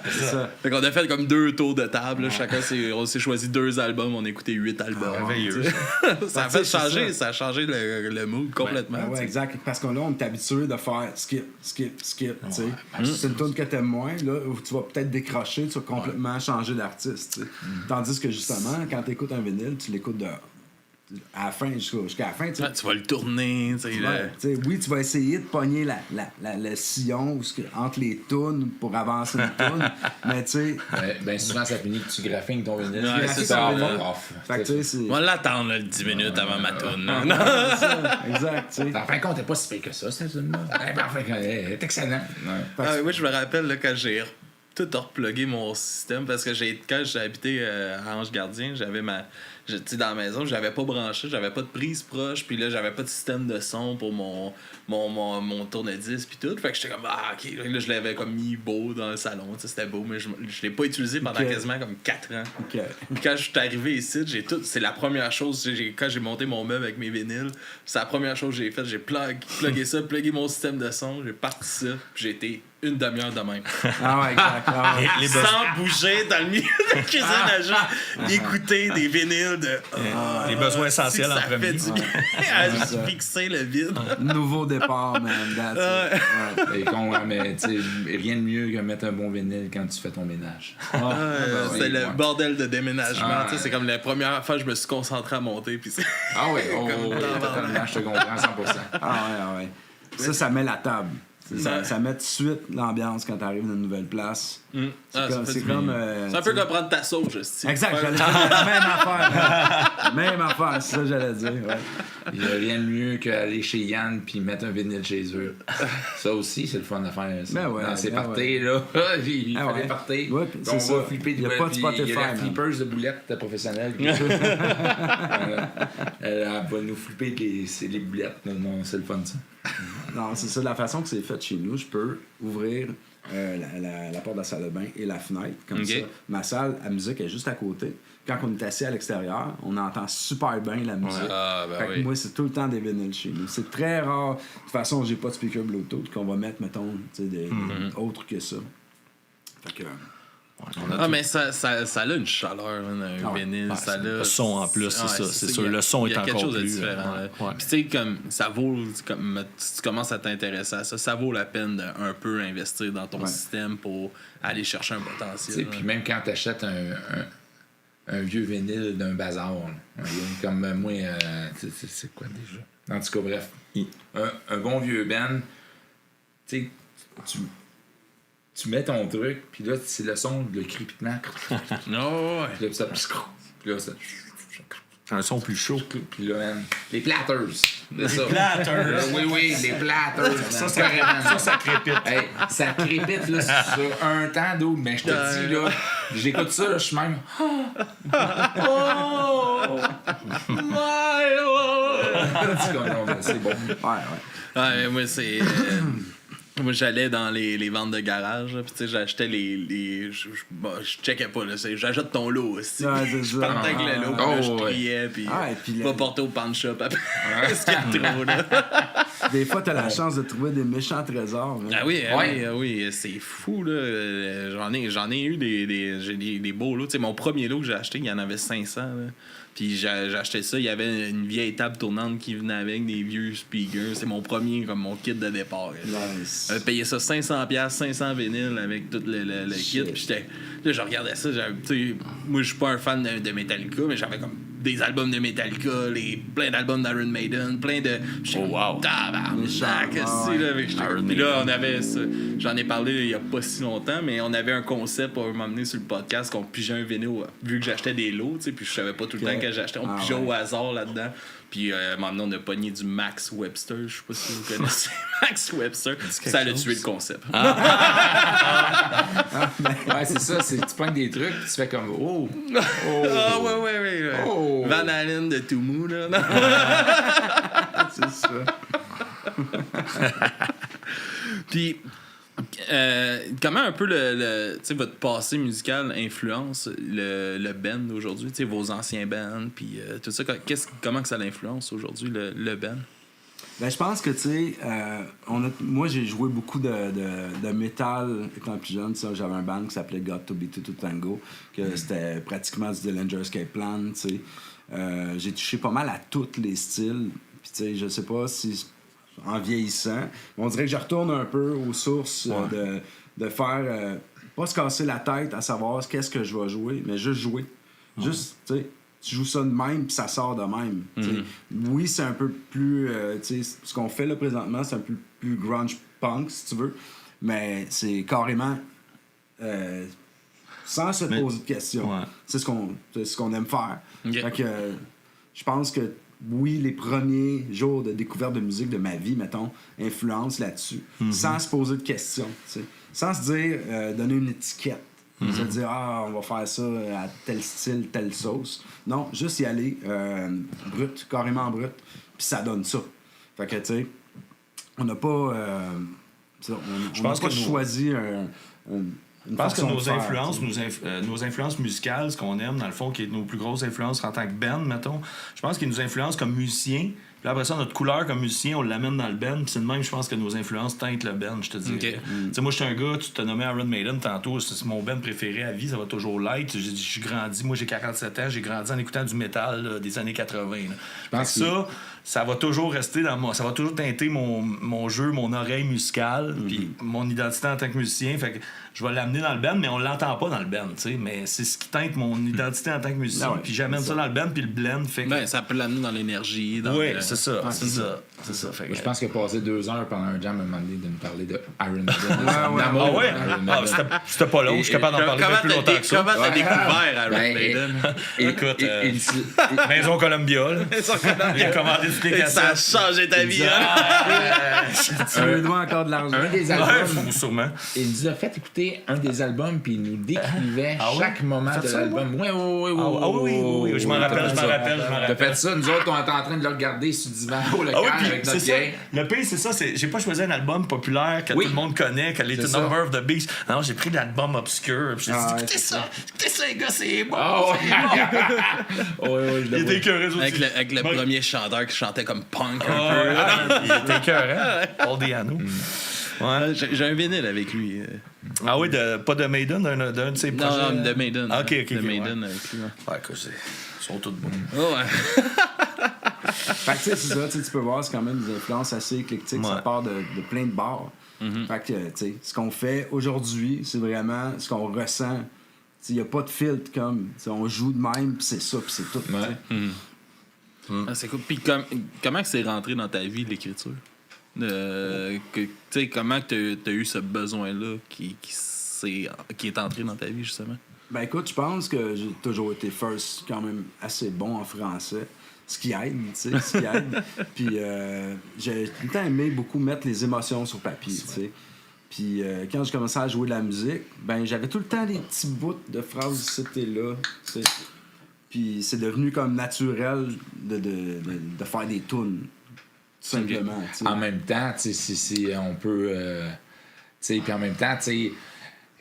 C'est ça. Fait qu'on a fait comme 2 tours de table, là. Chacun on s'est choisi 2 albums, on a écouté 8 albums. Merveilleux. Ça a Ben, fait tu sais, changer, c'est ça a changé le mood complètement. Ben ouais, tu sais. exact. Parce que là, on est habitué de faire skip. Tu sais. C'est une tune que t'aimes moins, là, où tu vas peut-être décrocher, tu vas complètement changer d'artiste. Tu sais. Tandis que justement, quand t'écoutes un vinyle, tu l'écoutes de à la fin, jusqu'à la fin, tu sais. Tu vas le tourner, tu sais. Oui, tu vas essayer de pogner le sillon entre les tunes pour avancer une tune, mais tu sais... Ben souvent, ça finit que tu graphines ton vinyle. Ouais, c'est ça. Fait que tu sais, c'est... On va l'attendre là, 10 minutes avant ma toune. C'est ça, exact, tu sais. En fin de compte, t'es pas si pire que ça, cette tune-là. Elle est excellente. Moi, je me rappelle là, quand j'ai tout replugué mon système parce que quand j'ai habité à Ange Gardien, j'avais dans la maison, j'avais pas branché, j'avais pas de prise proche, puis là, j'avais pas de système de son pour mon tourne-disque puis tout. Fait que j'étais comme, ok, là, je l'avais comme mis beau dans le salon, c'était beau, mais je l'ai pas utilisé pendant quasiment comme 4 ans. Okay. Puis quand je suis arrivé ici, c'est la première chose, quand j'ai monté mon meuble avec mes vinyles, c'est la première chose que j'ai faite, j'ai plugué ça, plugué mon système de son, j'ai parti ça, puis j'ai été une demi-heure de même. Ah ouais, exact. Sans bouger dans le milieu de la cuisine à juste écouter des vinyles de... les besoins essentiels en premier. Ça fait du bien à juste fixer le vide. Nouveau départ, man. That's it. Mais tu sais, rien de mieux que mettre un bon vinyle quand tu fais ton ménage. C'est le bordel de déménagement. C'est comme la première fois que je me suis concentré à monter. Puis Totalement, je te comprends 100%. Ah ouais. Ça met la table. Ça met tout de suite l'ambiance quand tu arrives dans une nouvelle place. C'est comme. C'est un peu comme prendre ta sauge, aussi. Exact, j'allais dire la même affaire. Même affaire, c'est ça que j'allais dire. Ouais. Il n'y a rien de mieux qu'aller chez Yann puis mettre un vinyle chez eux. Ça aussi, c'est le fun à faire. Dans ces parties, là. Il fait des parties. Ouais, on va flipper il n'y a pas de Spotify. Il y a la flippeuse de boulettes professionnelle. Elle va nous flipper les boulettes. Non, c'est le fun, ça. Non, c'est ça. De la façon que c'est fait chez nous, je peux ouvrir la porte de la salle de bain et la fenêtre. Comme ça. Ma salle à musique est juste à côté. Quand on est assis à l'extérieur, on entend super bien la musique. Fait que moi, c'est tout le temps des vinyles chez nous. C'est très rare. De toute façon, j'ai pas de speaker Bluetooth qu'on va mettre, mettons, autre que ça. Fait que... mais ça a une chaleur, un vinyle. Ça le son en plus, c'est ça. C'est sûr, le son est encore plus... Il y a quelque chose de différent. Puis tu sais, comme ça vaut... si tu commences à t'intéresser à ça, ça vaut la peine d'un peu investir dans ton système pour aller chercher un potentiel. Puis même quand tu achètes un vieux vinyle d'un bazar, comme moi, c'est quoi déjà? En tout cas, bref. Un bon vieux band, tu sais, tu mets ton truc, puis là, c'est le son de crépitement. Non, puis là, ça... Un son plus chaud. Puis là, man, les platters. Les platters. Oui, les platters. Ça crépite. Hey, ça crépite là, sur un temps d'eau. Mais je te dis, là, j'écoute ça, là, je suis même... Oh! My Lord! C'est bon. Ouais, moi, c'est... Moi, j'allais dans les ventes de garage, puis tu sais, j'achetais je checkais pas, là, j'achète ton lot aussi. Je partais avec le lot, puis je criais, puis pas porter au pawn shop après. Parce qu'il y a trop, là. Des fois, t'as la chance de trouver des méchants trésors. Ah oui, c'est fou, là. J'en ai eu des beaux lots. Tu sais, mon premier lot que j'ai acheté, il y en avait 500, là. Puis j'ai acheté ça, il y avait une vieille table tournante qui venait avec des vieux speakers. C'est mon premier, comme mon kit de départ. Nice. J'avais payé ça 500$, 500 vinyles avec tout le kit. Puis là, je regardais ça. Moi, je suis pas un fan de Metallica, mais j'avais comme des albums de Metallica, plein d'albums d'Iron Maiden, plein de... Tabarnak, puis là, on avait ça. J'en ai parlé il y a pas si longtemps, mais on avait un concept pour m'emmener sur le podcast qu'on pigeait un vinyle, vu que j'achetais des lots, puis je savais pas tout le temps que j'achetais. On pigeait au hasard là-dedans. Puis maintenant, on a pogné du Max Webster. Je sais pas si vous connaissez Max Webster. Ça a tué le concept. Ouais, c'est ça. Tu pognes des trucs, tu fais comme oh. Ah, ouais. Oh. Van Halen de Tumu, là. C'est ça. Puis, comment un peu votre passé musical influence le band aujourd'hui, vos anciens bands, puis tout ça, comment que ça l'influence aujourd'hui, le band? Ben, je pense que, tu sais, moi, j'ai joué beaucoup de métal étant plus jeune. J'avais un band qui s'appelait Got to Be To Tango, que c'était pratiquement du Dillinger Escape Plan, tu sais. J'ai touché pas mal à tous les styles. Puis, tu sais, je sais pas si... en vieillissant. On dirait que je retourne un peu aux sources de faire... pas se casser la tête à savoir qu'est-ce que je vais jouer, mais juste jouer. Juste, tu sais, tu joues ça de même, puis ça sort de même. Oui, c'est un peu plus... ce qu'on fait là présentement, c'est un peu plus grunge punk, si tu veux, mais c'est carrément... sans se poser de questions. Ouais. C'est ce qu'on aime faire. Okay. Fait que je pense que oui, les premiers jours de découverte de musique de ma vie, mettons, influencent là-dessus, sans se poser de questions, t'sais. Sans se dire, donner une étiquette, se dire, on va faire ça à tel style, telle sauce. Non, juste y aller brut, carrément brut, puis ça donne ça. Fait que, tu sais, on n'a pas, on n'a pas choisi Je pense que nos influences musicales, ce qu'on aime, dans le fond, qui est nos plus grosses influences en tant que band, mettons, je pense qu'ils nous influencent comme musiciens. Puis après ça, notre couleur comme musicien, on l'amène dans le band. Puis c'est de même, je pense que nos influences teintent le band, je te dis. Okay. Tu sais, moi, je suis un gars, tu t'as nommé Iron Maiden tantôt, c'est mon band préféré à vie, ça va toujours l'être. J'ai grandi, moi j'ai 47 ans, j'ai grandi en écoutant du métal là, des années 80. Là. Je pense que ça va toujours rester dans moi, ça va toujours teinter mon jeu, mon oreille musicale, puis mon identité en tant que musicien. Fait que je vais l'amener dans le band, mais on l'entend pas dans le band, tu sais. Mais c'est ce qui teinte mon identité en tant que musicien. Puis j'amène ça dans le band, puis le blend fait que... Ben, ça peut l'amener dans l'énergie. Oui, c'est ça. C'est ça. Fait que... Je pense qu'il a passé 2 heures pendant un jam à un moment donné de nous parler de Iron Maiden. Ah ouais? C'était pas long, je suis capable d'en parler plus longtemps que ça. Comment t'as découvert Iron Maiden? Écoute, Maison Columbia, là. Il a commandé toutes les Ça a cassettes. changé ta vie, Tu me dois encore de l'argent. Un des Ouais, albums, sûrement. il nous a fait écouter un des albums, puis il nous décrivait chaque moment de l'album. Oui, je m'en rappelle. T'as fait ça, nous autres, on était en train de le regarder sur le divan au local avec notre ça. vieille. Le pire, c'est ça, j'ai pas choisi un album populaire que tout le monde connaît, que les C'est Number of the Beast. Non, j'ai pris l'album obscur. Puis j'ai dit, écoutez ça, les gars, c'est bon. Je Il était écœuré aussi. Avec le premier chanteur qui chantait comme punk un peu. Il était écœuré. Paul Diano. Ouais, j'ai un vinyle avec lui. Ah oui, pas de Maiden, d'un de ses projets. Non, de Maiden. Ok, de Maiden avec lui. Ouais, écoute, ils sont tous bons. Ouais. Fait que tu sais, c'est ça, tu peux voir, c'est quand même des influences assez éclectiques, ça part de plein de bars. Fait que, tu sais, ce qu'on fait aujourd'hui, c'est vraiment ce qu'on ressent. Il n'y a pas de filtre comme, on joue de même, puis c'est ça, puis c'est tout. Ah, c'est cool. Puis comment c'est rentré dans ta vie, l'écriture? Comment tu as eu ce besoin-là qui est entré dans ta vie, justement? Ben écoute, je pense que j'ai toujours été first quand même assez bon en français. Ce qui aide, tu sais, ce qui aide. Puis j'ai tout le temps aimé beaucoup mettre les émotions sur papier, tu sais. Puis quand je commençais à jouer de la musique, ben j'avais tout le temps des petits bouts de phrases ici et là, tu sais. Puis c'est devenu comme naturel de faire des tunes, tout simplement. Okay. En même temps, tu sais, si on peut... tu sais, puis en même temps, tu sais...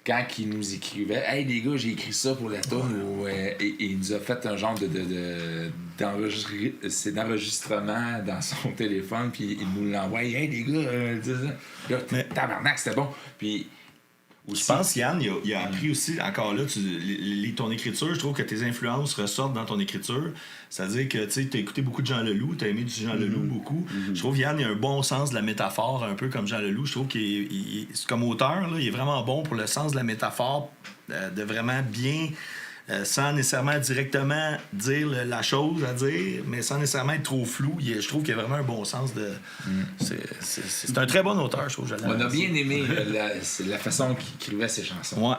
Quand il nous écrivait « Hey les gars, j'ai écrit ça pour la toune » et il nous a fait un genre d'enregistrement dans son téléphone, puis il nous l'envoie « Hey les gars, tabarnak, c'était bon. » Puis aussi, je pense Yann, il a appris aussi, encore là, ton écriture, je trouve que tes influences ressortent dans ton écriture. C'est-à-dire que tu as écouté beaucoup de Jean Leloup, tu as aimé du Jean Leloup beaucoup. Je trouve Yann, il a un bon sens de la métaphore, un peu comme Jean Leloup. Je trouve qu'il comme auteur, là, il est vraiment bon pour le sens de la métaphore, de vraiment bien... sans nécessairement directement dire la chose à dire, mais sans nécessairement être trop flou. Je trouve qu'il y a vraiment un bon sens de... C'est un très bon auteur, je trouve. On a bien aimé la façon qu'il écrivait ses chansons. Ouais.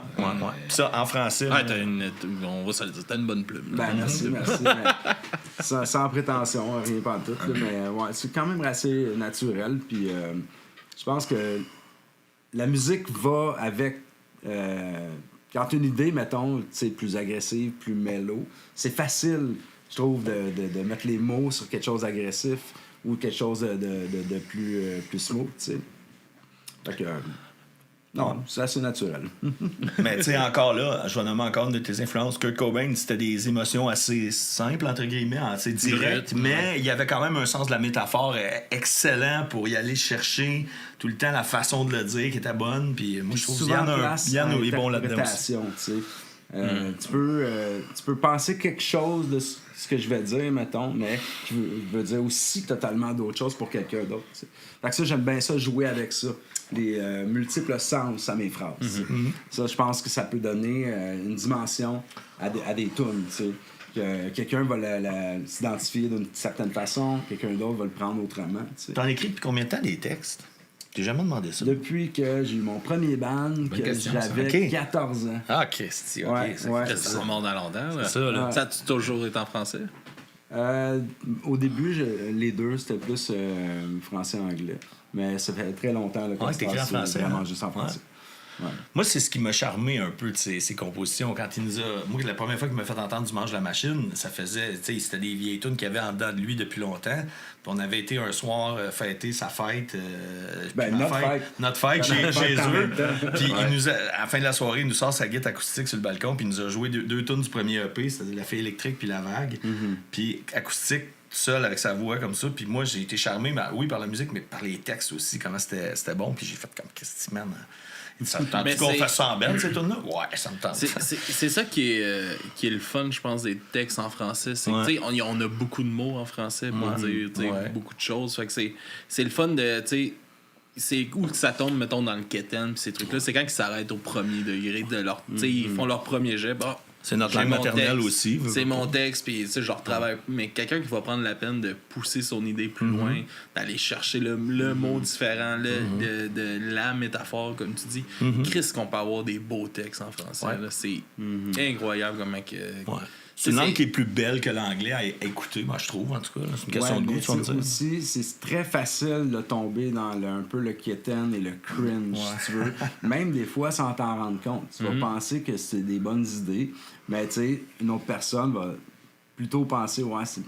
Puis ça, en français... on va se le dire, t'as une bonne plume. Ben, merci. sans prétention, rien pas tout. Mais ouais, c'est quand même assez naturel. Puis je pense que la musique va avec... quand tu as une idée, mettons, plus agressive, plus mélo, c'est facile, je trouve, de mettre les mots sur quelque chose d'agressif ou quelque chose de plus smooth, tu sais. Fait que... non, c'est assez naturel. Mais tu sais, encore là, je vais nommer encore une de tes influences. Kurt Cobain, c'était des émotions assez simples, entre guillemets, assez directes, mais il y avait quand même un sens de la métaphore excellent pour y aller chercher tout le temps la façon de le dire qui était bonne. Puis moi, je trouve que Yann est bon là-dedans aussi. Tu peux penser quelque chose de ce que je vais dire, mettons, mais je veux dire aussi totalement d'autres choses pour quelqu'un d'autre. T'sais. Fait que ça, j'aime bien ça, jouer avec ça. Les multiples sens à mes phrases. Ça, je pense que ça peut donner une dimension à des tunes. que quelqu'un va s'identifier d'une certaine façon, quelqu'un d'autre va le prendre autrement. Tu sais. T'en écris depuis combien de temps des textes? T'ai jamais demandé ça. Depuis que j'ai eu mon premier band, que question, ça. j'avais Ok. 14 ans. Ah, Christy, ok. Ouais, ça ouais. fait Ça remonte à longtemps. Là. C'est ça, là. Ça a toujours été en français? Au début, les deux, c'était plus français-anglais. Mais ça fait très longtemps là, Ouais, t'écris en français, vraiment hein? juste en français. Ouais. Moi, c'est ce qui m'a charmé un peu de ces compositions. Quand il nous a. Moi, la première fois qu'il m'a fait entendre Dimanche la machine, ça faisait. Tu sais, c'était des vieilles tunes qu'il avait en dedans de lui depuis longtemps. Puis on avait été un soir fêter sa fête. Ben, puis ma notre fête. Notre fête chez fête en eux. même temps. Puis il nous a, à la fin de la soirée, il nous sort sa guitare acoustique sur le balcon. Puis il nous a joué deux tunes du premier EP, c'était La Fée électrique puis La Vague. Puis acoustique. Tout seul avec sa voix comme ça, puis moi j'ai été charmé, oui, par la musique, mais par les textes aussi, comment c'était bon, puis j'ai fait comme Christy, man. Ça me tente Mais qu'on c'est- fasse ça en belle, ces tunes-là? Ouais, ça me tente. C'est ça qui est le fun, je pense, des textes en français. C'est que, Ouais. tu sais, on a beaucoup de mots en français pour dire tu sais, Ouais. beaucoup de choses. Fait que c'est le fun de. Tu sais, c'est où que ça tombe, mettons, dans le quétaine, pis ces trucs-là. C'est quand ils s'arrêtent au premier degré de leur. Tu sais, ils font leur premier jet. Bon, C'est notre j'ai langue mon maternelle texte, aussi, veux, C'est veux mon pas. texte, puis tu sais, je retravaille. Mais quelqu'un qui va prendre la peine de pousser son idée plus loin, d'aller chercher le mot différent, de la métaphore, comme tu dis. Chris, qu'on peut avoir des beaux textes en français. Ouais. Là, c'est incroyable comment que. Ouais. C'est une langue qui est plus belle que l'anglais à écouter, moi, je trouve, en tout cas. là. C'est une question Ouais, de goût, mais tu vas me tu sais, dire. aussi, c'est très facile de tomber dans un peu le quétaine et le cringe, si tu veux. Même des fois, sans t'en rendre compte. Tu vas penser que c'est des bonnes idées, mais tu sais, une autre personne va plutôt penser, ouais, c'est...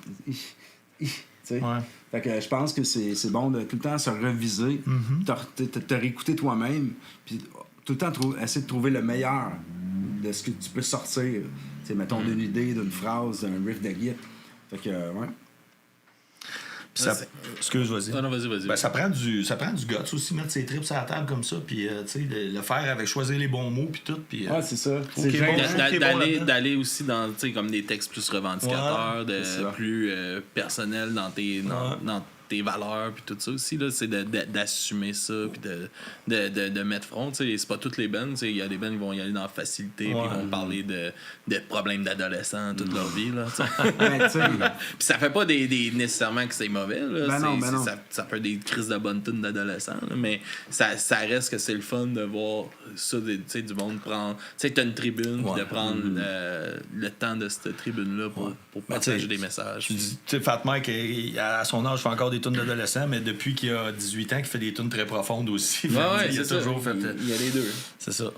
Tu sais. Ouais. Fait que je pense que c'est bon de tout le temps se reviser, te réécouter toi-même, puis tout le temps essayer de trouver le meilleur de ce que tu peux sortir. Tu sais, mettons, d'une idée, d'une phrase, d'un riff de guitare. Fait que, ouais. Puis ça... c'est- Excuse, vas-y. Ah non, vas-y. Ben, ça prend du guts aussi, mettre ses tripes sur la table comme ça, puis tu sais, le faire avec choisir les bons mots, puis tout. Puis, Ouais, c'est ça. Ok, C'est bon. gênant. Qui est bon là-dedans. D'aller aussi dans, tu sais, comme des textes plus revendicateurs, c'est ça. plus personnels dans dans tes valeurs, puis tout ça aussi, là, c'est d'assumer ça, puis de mettre front. Tu sais, c'est pas toutes les bands, tu sais, il y a des bands qui vont y aller dans la facilité, puis ils vont parler de problèmes d'adolescents toute leur vie, là, tu sais. Ouais, tu sais, Puis ça fait pas nécessairement que c'est mauvais, là. Ben non. Ça peut être des crises de bonnes tunes d'adolescents, là, mais ça reste que c'est le fun de voir ça, tu sais, du monde prendre... Tu sais, t'as une tribune, puis de prendre le temps de cette tribune-là pour Ben, partager tu sais, des messages. Tu dis, tu sais, Fat Mike, à son âge, fait encore des tunes d'adolescent, mais depuis qu'il a 18 ans, il fait des tunes très profondes aussi. Ouais, il a c'est ça. toujours fait. Il y a les deux. C'est ça.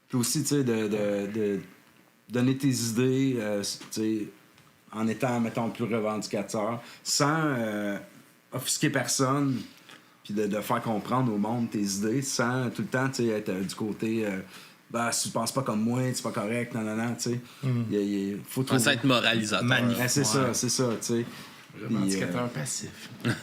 puis aussi, tu sais, de donner tes idées, tu sais, en étant, mettons, plus revendicateur, sans offusquer personne, puis de faire comprendre au monde tes idées, sans tout le temps, tu sais, être du côté... bah, si tu penses pas comme moi, c'est pas correct, non, tu sais. Il faut Ça trouver... être moralisateur. Magnifique. Ah, c'est ça, tu sais. Revendicateur passif.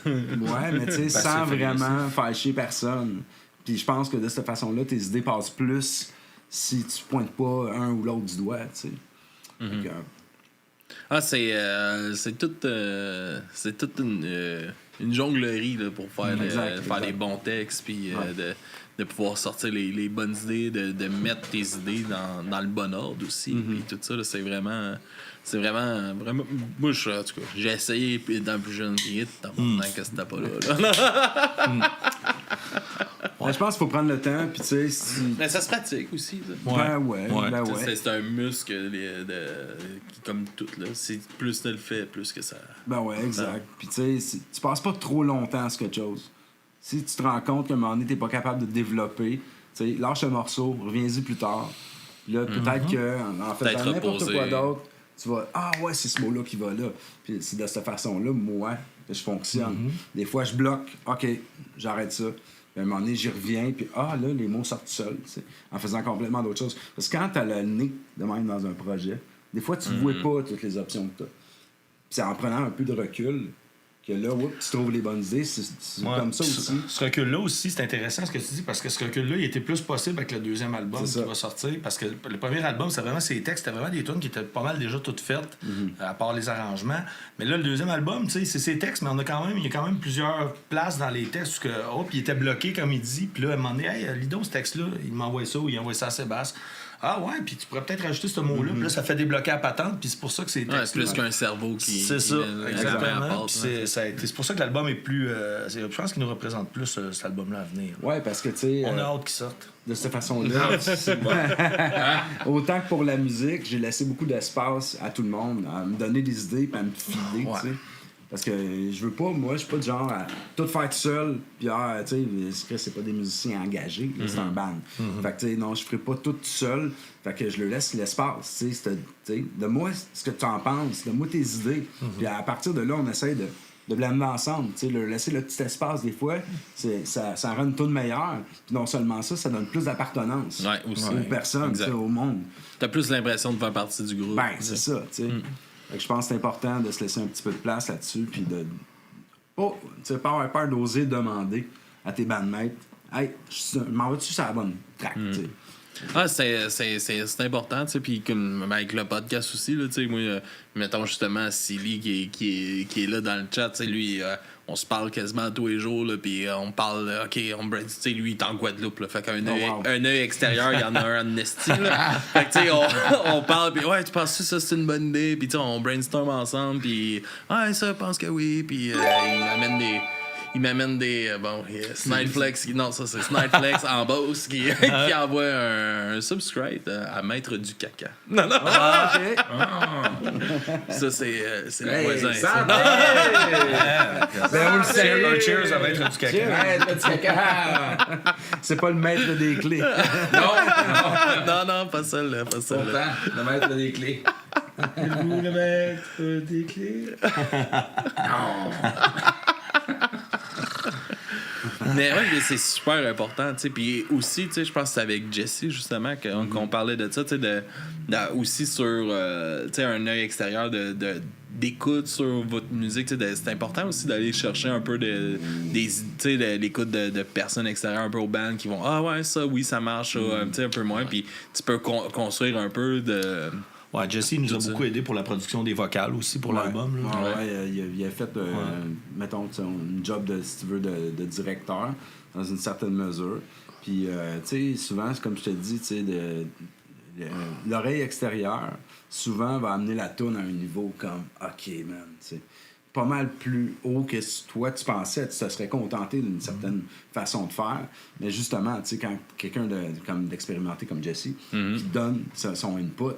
Ouais, mais tu sais, sans vraiment faire chier personne. Puis je pense que de cette façon-là, tes idées passent plus si tu pointes pas un ou l'autre du doigt, tu sais. Fait que, Ah, c'est toute une jonglerie là, pour faire, faire les bons textes, puis de pouvoir sortir les bonnes idées, de mettre tes idées dans le bon ordre aussi. Puis tout ça, là, c'est vraiment. Moi, en tout cas, j'ai essayé dans le plus jeune, puis t'as que c'était pas là. je pense qu'il faut prendre le temps, puis tu sais, si... Mais ça se pratique aussi. Là. Ben ouais. C'est un muscle qui, comme tout, là. C'est plus tu le fais, plus que ça. Ben ouais, exact. Puis tu sais, tu passes pas trop longtemps sur quelque chose. Si tu te rends compte qu'à un moment donné, t'es pas capable de développer, tu sais, lâche le morceau, reviens-y plus tard. Puis là, peut-être qu'en faisant Peut-être n'importe reposer. quoi d'autre, tu vas, ah ouais, c'est ce mot-là qui va là. Puis c'est de cette façon-là, moi, que je fonctionne. Des fois, je bloque, OK, j'arrête ça. Puis à un moment donné, j'y reviens, puis là, les mots sortent seuls, tu sais, en faisant complètement d'autres choses. Parce que quand t'as le nez de même dans un projet, des fois, tu vois pas toutes les options que t'as. Puis c'est en prenant un peu de recul que là, tu trouves les bonnes idées. C'est Ouais. comme ça aussi. Ce recul-là aussi, c'est intéressant ce que tu dis, parce que ce recul-là, il était plus possible avec le deuxième album C'est qui ça. va sortir. Parce que le premier album, c'était vraiment ses textes, c'était vraiment des tunes qui étaient pas mal déjà toutes faites, à part les arrangements. Mais là, le deuxième album, tu sais, c'est ses textes, mais il y a quand même plusieurs places dans les textes où il était bloqué, comme il dit. Puis là, à un moment donné, hey, lis donc ce texte-là, il m'envoie ça ou il envoie ça à Sébastien. Ah ouais, puis tu pourrais peut-être rajouter ce mot-là. Puis là, ça fait débloquer la patente, puis c'est pour ça que c'est Ouais, c'est plus qu'un cerveau qui. C'est ça, exactement. Puis C'est pour ça que l'album est plus. Je pense qu'il nous représente plus cet album-là à venir. Ouais, parce que, tu sais. On a hâte qu'il sorte. De cette façon-là. Autant que pour la musique, j'ai laissé beaucoup d'espace à tout le monde, à me donner des idées et à me filer, tu sais. Parce que je veux pas, moi, je suis pas du genre à tout faire tout seul, puis tu sais, c'est pas des musiciens engagés, c'est un band. Fait que, tu sais, non, je ferai pas tout seul. Fait que je le laisse l'espace, tu sais. De moi, ce que tu en penses, de moi tes idées. Puis à partir de là, on essaie de blender ensemble, tu sais, leur laisser le petit espace des fois, ça rend une tune meilleure. Puis non seulement ça, ça donne plus d'appartenance aux personnes, tu sais, au monde. T'as plus l'impression de faire partie du groupe. Ben, c'est ça, tu sais. Fait que je pense que c'est important de se laisser un petit peu de place là-dessus, puis de pas avoir peur d'oser demander à tes bandmates, hey, je m'en vas-tu sur la bonne track, tu sais. Ah, c'est important, tu sais, puis avec le podcast aussi, là, tu sais, moi, mettons justement Silly qui est là dans le chat, tu sais, lui, on se parle quasiment tous les jours, là, puis on parle, OK, tu sais, lui, il est en Guadeloupe, là, fait qu'un un œil extérieur, il y en a un en esti, là. Fait que, tu sais, on parle, puis ouais, tu penses que ça, c'est une bonne idée, puis tu sais, on brainstorm ensemble, puis ouais, ça, je pense que oui, puis il m'amène des. Snideflex. Non, ça, c'est Snideflex en boss qui envoie un subscribe à Maître du caca. Non, non. Ah, OK. Ça, c'est le voisin. Ça, Ben, on le sait. Cheers à Maître du caca. Maître du caca. C'est pas le maître des clés. Non, pas celle-là, pas celle-là. Pourtant, le maître des clés. Vous le maître des clés. Mais ouais, c'est super important, tu sais. Puis aussi, tu sais, je pense que c'est avec Jesse, justement, qu'on parlait de ça, tu sais, aussi sur, tu sais, un œil extérieur d'écoute sur votre musique, tu sais, c'est important aussi d'aller chercher un peu l'écoute de personnes extérieures un peu au band qui vont, ah ouais, ça, oui, ça marche, tu sais, un peu moins, puis tu peux construire un peu de... Ouais, Jesse nous a beaucoup aidé pour la production des vocales aussi pour l'album. Il a fait, mettons, un job, si tu veux, de directeur, dans une certaine mesure. Puis, tu sais, souvent, comme je te dis, tu sais, l'oreille extérieure, souvent, va amener la toune à un niveau comme, OK, man, tu sais, pas mal plus haut que toi, tu pensais, tu te serais contenté d'une certaine façon de faire. Mais justement, tu sais, quand quelqu'un d'expérimenté comme Jesse, qui donne son input,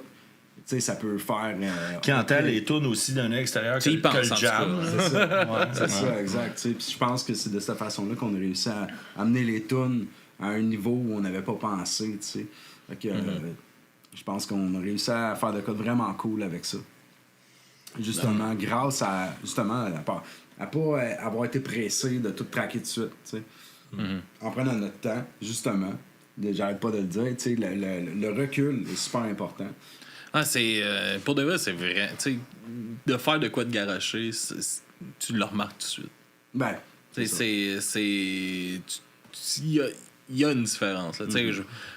tu sais, ça peut faire... qui entend les tunes aussi d'un œil extérieur que le jam. C'est ça, c'est ça, exact. Puis je pense que c'est de cette façon-là qu'on a réussi à amener les tunes à un niveau où on n'avait pas pensé, tu sais. Fait que je pense qu'on a réussi à faire de quoi de vraiment cool avec ça. Justement, grâce à... Justement, à pas avoir été pressé de tout traquer tout de suite, tu sais. En prenant notre temps, justement. J'arrête pas de le dire, tu sais, le recul est super important. Ah, c'est... pour de vrai, c'est vrai. Tu sais, de faire de quoi de garocher, tu le remarques tout de suite. Ben, il y a une différence. Là,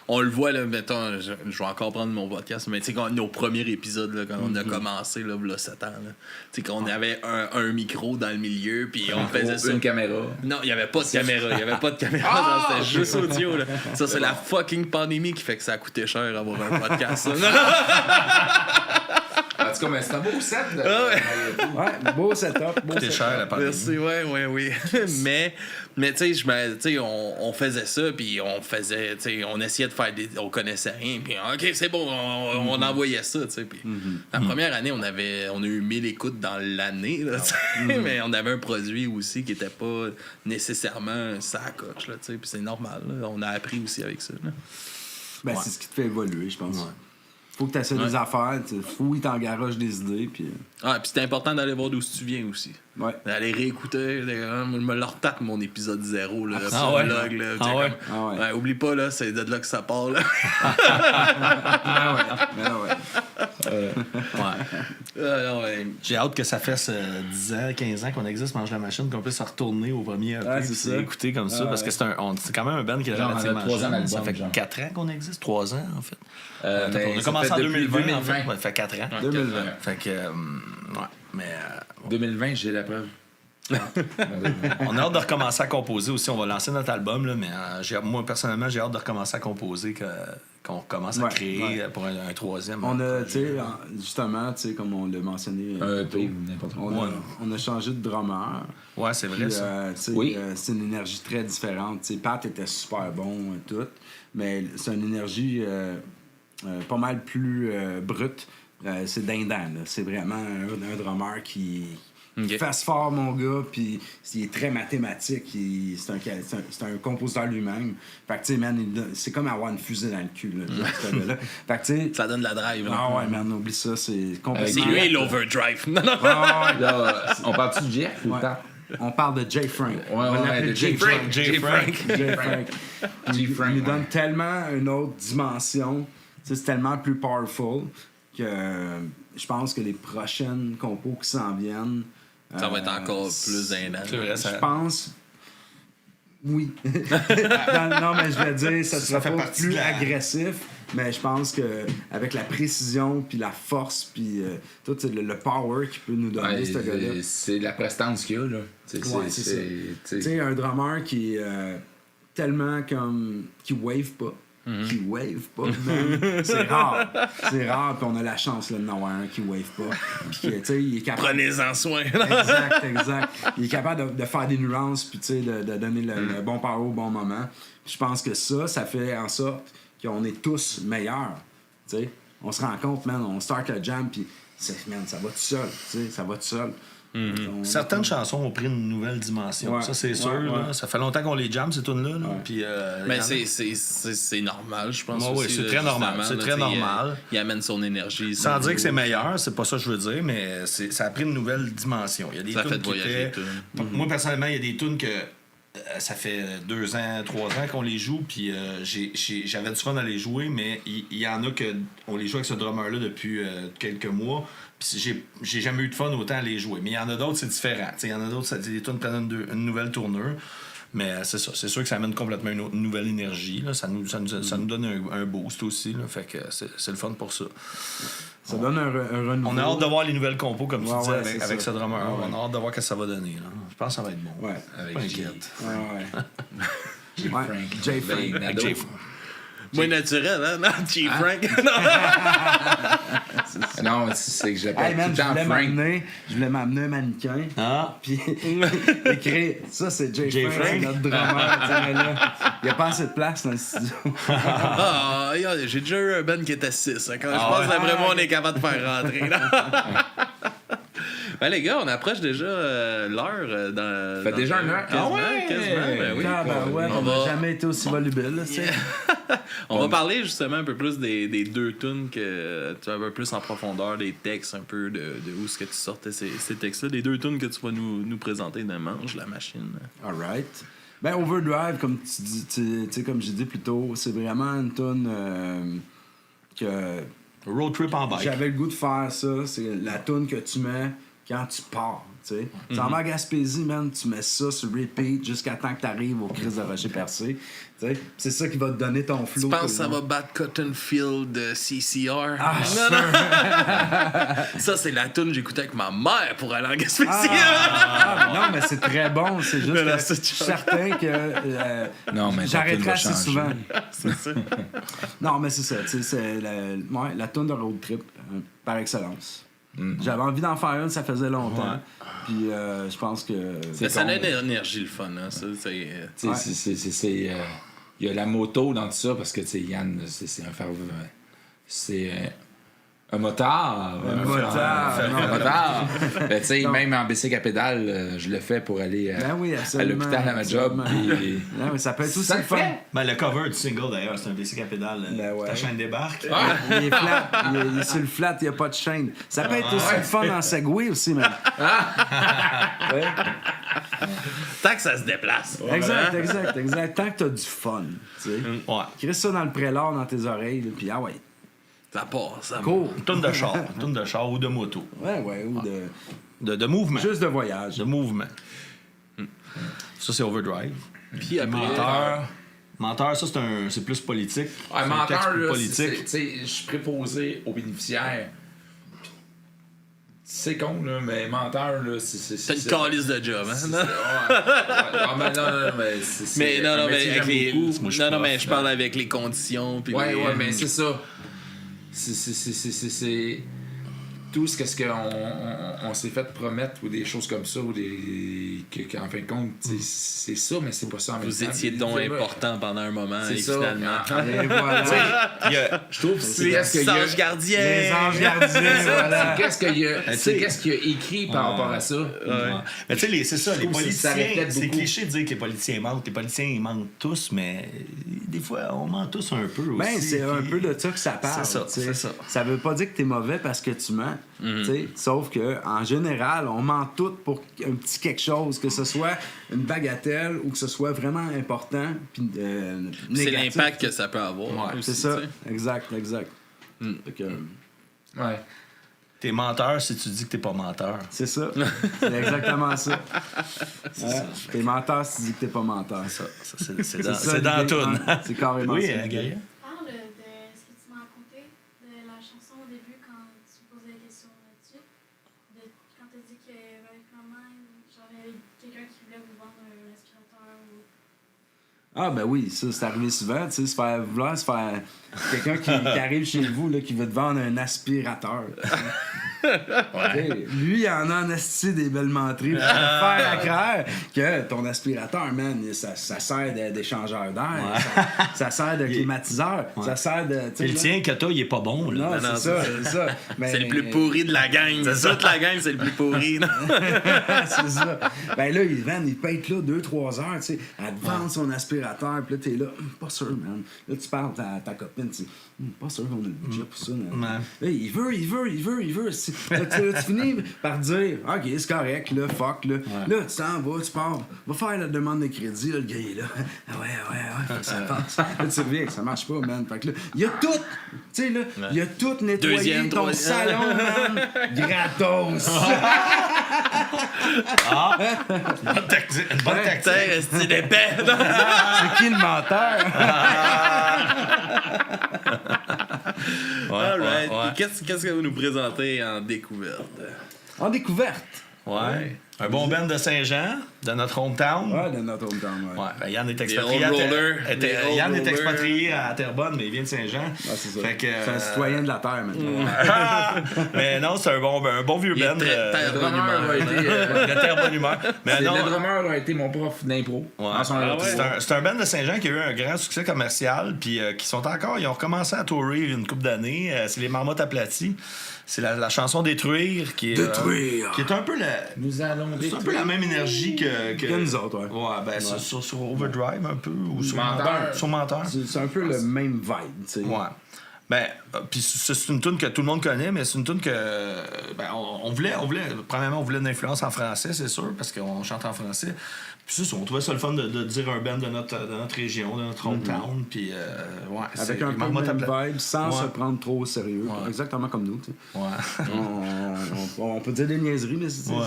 on le voit, là, mettons, je vais encore prendre mon podcast, mais tu sais, nos premiers épisodes, là, quand on a commencé, là, 7 ans, tu sais, qu'on avait un micro dans le milieu, puis on faisait ça. Une caméra. Non, il n'y avait pas de caméra. Il n'y avait pas de caméra. C'était juste audio. Là. Ça, c'est la fucking pandémie qui fait que ça a coûté cher avoir un podcast. En tout cas, mais c'est un beau set. Ouais, beau setup. C'était cher la pandémie. Merci, oui. mais tu sais, on faisait ça, puis on essayait de faire on connaissait rien, puis OK, c'est bon, on envoyait ça, tu sais. Puis la première année, on a eu 1000 écoutes dans l'année, là, mais on avait un produit aussi qui était pas nécessairement sacoche, là, tu sais, puis c'est normal, là. On a appris aussi avec ça, là. Ben, c'est ce qui te fait évoluer, je pense. Ouais. Faut que tu essaies des affaires, tu fouilles, t'en garoches des idées. Puis puis c'est important d'aller voir d'où tu viens aussi. Ouais. D'aller réécouter. Je me le retape mon épisode 0 là, sur le blog. Là, oublie pas, là, c'est de là que ça part. Là. J'ai hâte que ça fasse 10 ans, 15 ans qu'on existe, Mange la Machine, qu'on puisse se retourner au premier c'est écouter comme ça. Parce que c'est quand même un band qui est relativement jeune. Ça fait 4 ans qu'on existe, 3 ans en fait. On a commencé en 2020. En fait. Ça fait 4 ans. 2020. Fait que, mais 2020, j'ai la preuve. On a hâte de recommencer à composer aussi. On va lancer notre album, là, mais moi, personnellement, j'ai hâte de recommencer à composer, qu'on commence à créer pour un troisième. On a, tu sais, justement, tu sais, comme on l'a mentionné, n'importe quoi. on a changé de drummer. Ouais, c'est vrai, Puis, ça. c'est une énergie très différente. T'sais, Pat était super bon, tout, mais c'est une énergie pas mal plus brute. C'est dindant, là. C'est vraiment un drummer qui fasse fort, mon gars, puis il est très mathématique. C'est un compositeur lui-même. Fait que, tu sais, man, c'est comme avoir une fusée dans le cul, là, ce gars-là. Fait que, tu sais... Ça donne la drive. Là. Ah ouais, man, oublie ça, c'est complètement... C'est lui l'overdrive. Non, non. Là, on parle-tu de Jeff ou de Pat? On parle de Jay Frank. On va l'appeler Jay Frank. Il nous donne tellement une autre dimension. C'est tellement plus powerful que je pense que les prochaines compos qui s'en viennent... Ça va être encore plus dindant. C'est vrai, Je pense... Oui. non, mais je vais dire, ça sera fait pas partie plus de la... agressif, mais je pense que avec la précision, puis la force, puis tout le power qu'il peut nous donner, ce gars-là. C'est la prestance qu'il y a, là. C'est ça. Tu sais, un drummer qui est tellement comme... qui wave pas. Qui wave pas, man. C'est rare. C'est rare, puis on a la chance là, de n'avoir un qui wave pas. Puis, tu sais, il est capable... Prenez-en soin. Exact. Il est capable de faire des nuances, puis, tu sais, de donner le bon power au bon moment. Puis je pense que ça fait en sorte qu'on est tous meilleurs. Tu sais, on se rend compte, man, on start le jam, puis, man, ça va tout seul. Tu sais, ça va tout seul. Certaines chansons ont pris une nouvelle dimension. Ouais, ça, c'est sûr. ouais. Là. Ça fait longtemps qu'on les jamme, ces tunes-là. Là. Ouais. Puis, Mais c'est normal, je pense. Oui, c'est très normal. C'est très normal. Il amène son énergie. Sans dire que c'est meilleur, c'est pas ça que je veux dire, mais ça a pris une nouvelle dimension. Il y a des Ça tunes fait voyager. Moi, personnellement, il y a des tunes que ça fait 2 ans, 3 ans qu'on les joue, puis j'avais du fun à les jouer, mais il y en a on les joue avec ce drummer-là depuis quelques mois. Puis j'ai jamais eu de fun autant à les jouer. Mais il y en a d'autres, c'est différent. Il y en a d'autres, les tunes prennent une nouvelle tournure. Mais c'est ça. C'est sûr que ça amène complètement une nouvelle énergie. Là. Ça nous donne un boost aussi. Là. Fait que c'est le fun pour ça. Ça donne un renouveau. On a hâte de voir les nouvelles compos, comme tu disais, avec ce drummer. Ouais. On a hâte de voir ce que ça va donner. Là. Je pense que ça va être bon. Ouais. Avec Pas J. inquiète. Ouais. Jay Frank. Avec Jay Moins naturel, hein? Non, Jay Frank. Non, c'est que je Hey l'appelle tout man, le temps Frank. je voulais m'amener un mannequin. Ah. Puis écrire, ça c'est Jay Frank, Frank. c'est notre drummer. Tu sais, là, il n'y a pas assez de place dans le studio. Ah, j'ai déjà eu un band qui était 6. Quand je pense, d'après moi, on est capable de faire rentrer. Là. Ben, les gars, on approche déjà l'heure. Ça fait déjà une heure? Quasiment, Ah ouais! quasiment. Ben oui. Ah, ben ouais, on n'a jamais été aussi volubile. Là, tu sais. On va parler justement un peu plus des 2 tunes que tu as un peu plus en profondeur, des textes un peu de où est-ce que tu sortais ces textes-là. Des 2 tunes que tu vas nous présenter dans Mange la machine. Alright. Ben, Overdrive, comme tu dis, tu sais, comme j'ai dit plus tôt, c'est vraiment une tune que Road trip en bike. j'avais le goût de faire ça. C'est la tune que tu mets quand tu pars. Tu sais. Tu en vas à Gaspésie, man, tu mets ça sur repeat jusqu'à temps que tu arrives au Christ de Rocher Percé. Tu sais. C'est ça qui va te donner ton flow. Tu penses que ça va battre Cotton Field de CCR? Ah, non. Ça, c'est la tune que j'écoutais avec ma mère pour aller en Gaspésie. non, mais c'est très bon. C'est juste Mais là, que c'est je suis certain que Non, mais j'arrêterai va assez changer. souvent. C'est ça. Non, mais c'est ça. Tu sais, c'est la tune de road trip par excellence. J'avais envie d'en faire une, ça faisait longtemps. Puis je pense que... Mais ça a une énergie, le fun. Hein, ça, c'est... Il y a la moto dans tout ça, parce que, tu sais, Yann, c'est un ferveur. C'est un motard. Un motard. Un motard. Ben, tu sais, même en bicycle à pédale, je le fais pour aller Ben oui, à absolument, l'hôpital à ma job. absolument. Puis... Non, mais ça peut être aussi Ça le le fun. fait. Ben, le cover du single, d'ailleurs, c'est un bicycle à pédale. Ben ouais. Ta chaîne débarque. Il est flat. Il est sur le flat, il n'y a pas de chaîne. Ça peut être aussi le fun en Segway aussi, man. Ouais. Tant que ça se déplace. Exact. Tant que t'as du fun, tu sais. Ouais. Crisse ça dans le prélat, dans tes oreilles, là, puis ah ouais, Ça part, ça cours. Une tourne de char ou de moto. Ouais, ou De mouvement. juste de voyage. De mouvement. Ça, c'est Overdrive. Puis après... Menteur, ça, c'est plus politique. Ouais, C'est un texte menteur, plus là, politique. tu sais, je suis préposé aux bénéficiaires. C'est con, là, mais menteur, là, c'est C'est une calice de job, hein? non, mais c'est... Mais non, mais avec les. Moi, je suis Non, mais prof, je parle avec les conditions. Puis Ouais, les- mais c'est ça. C'est tout ce qu'on s'est fait promettre ou des choses comme ça ou qu'en fin de compte, c'est ça, mais c'est pas ça en même temps. Vous étiez donc important pendant un moment, C'est et ça. finalement. Et voilà. Je trouve que c'est Les qu'est-ce qu'il y a. anges gardiens! Les anges gardiens, voilà. C'est qu'est-ce qu'il y a écrit par rapport à ça. Mais tu sais, c'est ça, les trouve que ça politiciens, reflète c'est beaucoup. cliché de dire que les politiciens mentent. Les politiciens, ils mentent tous, mais des fois, on ment tous un peu aussi. Ben, c'est un puis- peu de ça que ça parle. C'est ça, tu sais. c'est ça. Ça veut pas dire que t'es mauvais parce que tu mens. Tu sais. Sauf que en général, on ment tout pour un petit quelque chose, que ce soit une bagatelle ou que ce soit vraiment important. Puis, C'est négatif. l'impact que ça peut avoir. Ouais, aussi, C'est ça. tu sais. Exact. Fait que, Ouais. T'es menteur si tu dis que t'es pas menteur. c'est ça. C'est exactement ça. Ouais. T'es menteur si tu dis que t'es pas menteur. Ça, C'est c'est ça, dans l'idée. tout. Ouais, c'est carrément Oui, ça. Gaëlle? Parle de ce que tu m'as raconté de la chanson au début quand tu posais des questions là-dessus. Quand tu as dit qu'avec maman, genre, il y avait quelqu'un qui voulait vous vendre un aspirateur ou. Ah ben oui, ça c'est arrivé souvent, tu sais, se faire quelqu'un qui arrive chez vous là, qui veut te vendre un aspirateur. Lui, il en a en asti des belles menteries pour te faire à croire que ton aspirateur, man, ça sert d'échangeur d'air, ça sert de climatiseur, ça sert de... tu sais, Et le là. tien que t'as, il est pas bon. Là. Non, c'est ça. C'est le plus pourri de la gang. Toute la gang, c'est le plus pourri. non? C'est ça. Ben là, il peut être là 2-3 heures, tu sais, à te vendre son aspirateur, puis là, t'es là, pas sûr, man. Là, tu parles à ta copine, tu sais, pas sûr qu'on a le budget pour ça, man. Ouais. Là, il veut. Là, tu finis par dire, OK, c'est correct, là, fuck, là. Là, tu t'en vas, tu pars, va faire la demande de crédit, là, le gars, il est là. Ah ouais, faut que ça passe. Là, tu reviens, ça marche pas, man. Fait que là, il y a tout, tu sais, là, il a tout nettoyé Deuxième, ton troisième. salon, man, gratos. Une bonne tactique. C'est d'épais. C'est qui le menteur? All right. ouais. Qu'est-ce que vous nous présentez en découverte? En découverte. Ouais. Un bon band de Saint-Jean, de notre hometown. Ouais, de notre hometown, ouais. Ouais, ben Yann est old expatrié rollers. Des old Yann est rollers. expatrié à Terrebonne, mais il vient de Saint-Jean. Ouais, c'est ça. Fait que, C'est un citoyen de la Terre, maintenant. mais non, c'est un bon vieux Il est band. très Le drummer a été... de Terrebonne humeur. Mais non, le drummer a été mon prof d'impro. ouais. En son C'est un band de Saint-Jean qui a eu un grand succès commercial, puis qui sont encore, ils ont recommencé à tourer une couple d'années. C'est les Marmottes aplaties. C'est la chanson Détruire qui est. Détruire. Qui est un peu Nous allons c'est un peu la même énergie que Que nous autres, ouais. Ouais, ben sur Overdrive un peu, ou sur Menteur. Menteur. Sur Menteur. C'est un peu le même vibe, tu sais. Ouais. Ben, puis c'est une tune que tout le monde connaît, mais c'est une tune que. Ben, on voulait. Premièrement, on voulait une influence en français, c'est sûr, parce qu'on chante en français. Puis c'est ça, on trouvait ça le fun de dire un band de notre région, de notre hometown. Puis, ouais. Avec c'est un les peu Marmottes le même à vibe, sans Ouais. se prendre trop au sérieux. Ouais. Exactement comme nous, tu sais. Ouais. On peut dire des niaiseries, mais Ouais.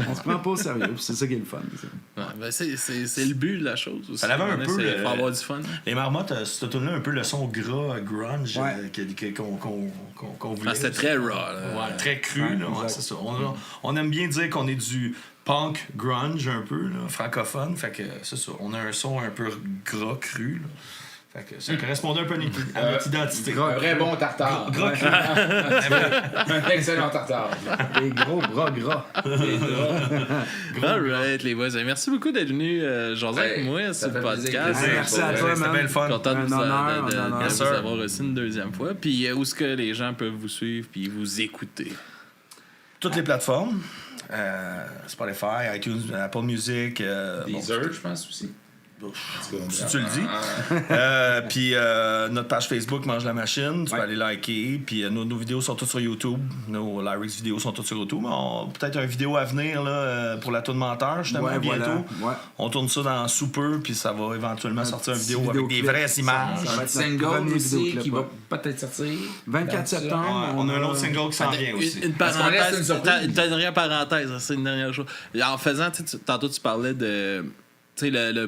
on se prend pas au sérieux, puis c'est ça qui est le fun. tu sais. Ouais, ben c'est le but de la chose aussi. Ça avait un peu Il le- faut avoir du fun. Les Marmottes, cette tune-là, un peu le son gras, grunge, Ouais. qu'on voulait. Ah, c'était très raw. Là. Ouais, très cru, Ouais, là, ouais, exact. c'est ça. On aime bien dire qu'on est du punk grunge un peu, là, francophone. Fait que c'est ça. On a un son un peu gras, cru. Là. Fait que ça correspondait un peu à notre identité. Un vrai bon tartare. Gras cru. Un excellent tartare. Des gros bras gras. All right, les boys. Merci beaucoup d'être venus jaser avec Hey, moi ça sur le fait plaisir. podcast. Merci à toi, C'était man. bien le fun. Content de Un vous, honneur, de un honneur. vous Yes, sir. avoir reçu une deuxième fois. Puis où est-ce que les gens peuvent vous suivre puis vous écouter? Toutes les plateformes. Spotify, iTunes, Apple Music. Deezer, je pense aussi. Si tu le dis. Puis notre page Facebook Mange la Machine, tu peux aller liker. Puis nos vidéos sont toutes sur YouTube. Nos lyrics vidéos sont toutes sur YouTube. Peut-être une vidéo à venir là, pour la tour de menteur, justement, Ouais, bientôt. voilà. Ouais. On tourne ça dans Super, puis ça va éventuellement sortir une petit vidéo avec des vidéoclip. vraies images. Ça va Un être notre single premier aussi vidéoclip, qui va ouais. peut-être sortir. 24 septembre. Ouais, on a un autre single qui s'en vient aussi. Une Parce qu'on laisse une parenthèse, surprise. une dernière parenthèse, c'est une dernière chose. En faisant, tantôt tu parlais de tu sais, le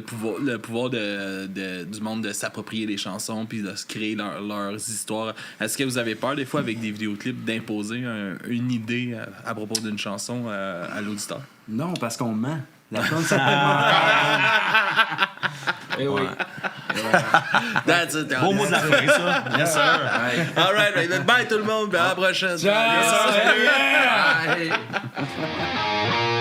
pouvoir du monde de s'approprier les chansons puis de se créer leurs histoires. Est-ce que vous avez peur des fois avec des vidéoclips d'imposer une idée à propos d'une chanson à l'auditeur? Non, parce qu'on ment. La tune s'appelle Menteur. Eh oui. That's it. Beau mot de la fin, ça. Yes, sir. All right, bye tout le monde, à la prochaine. Ciao! Yes, sir. Bye.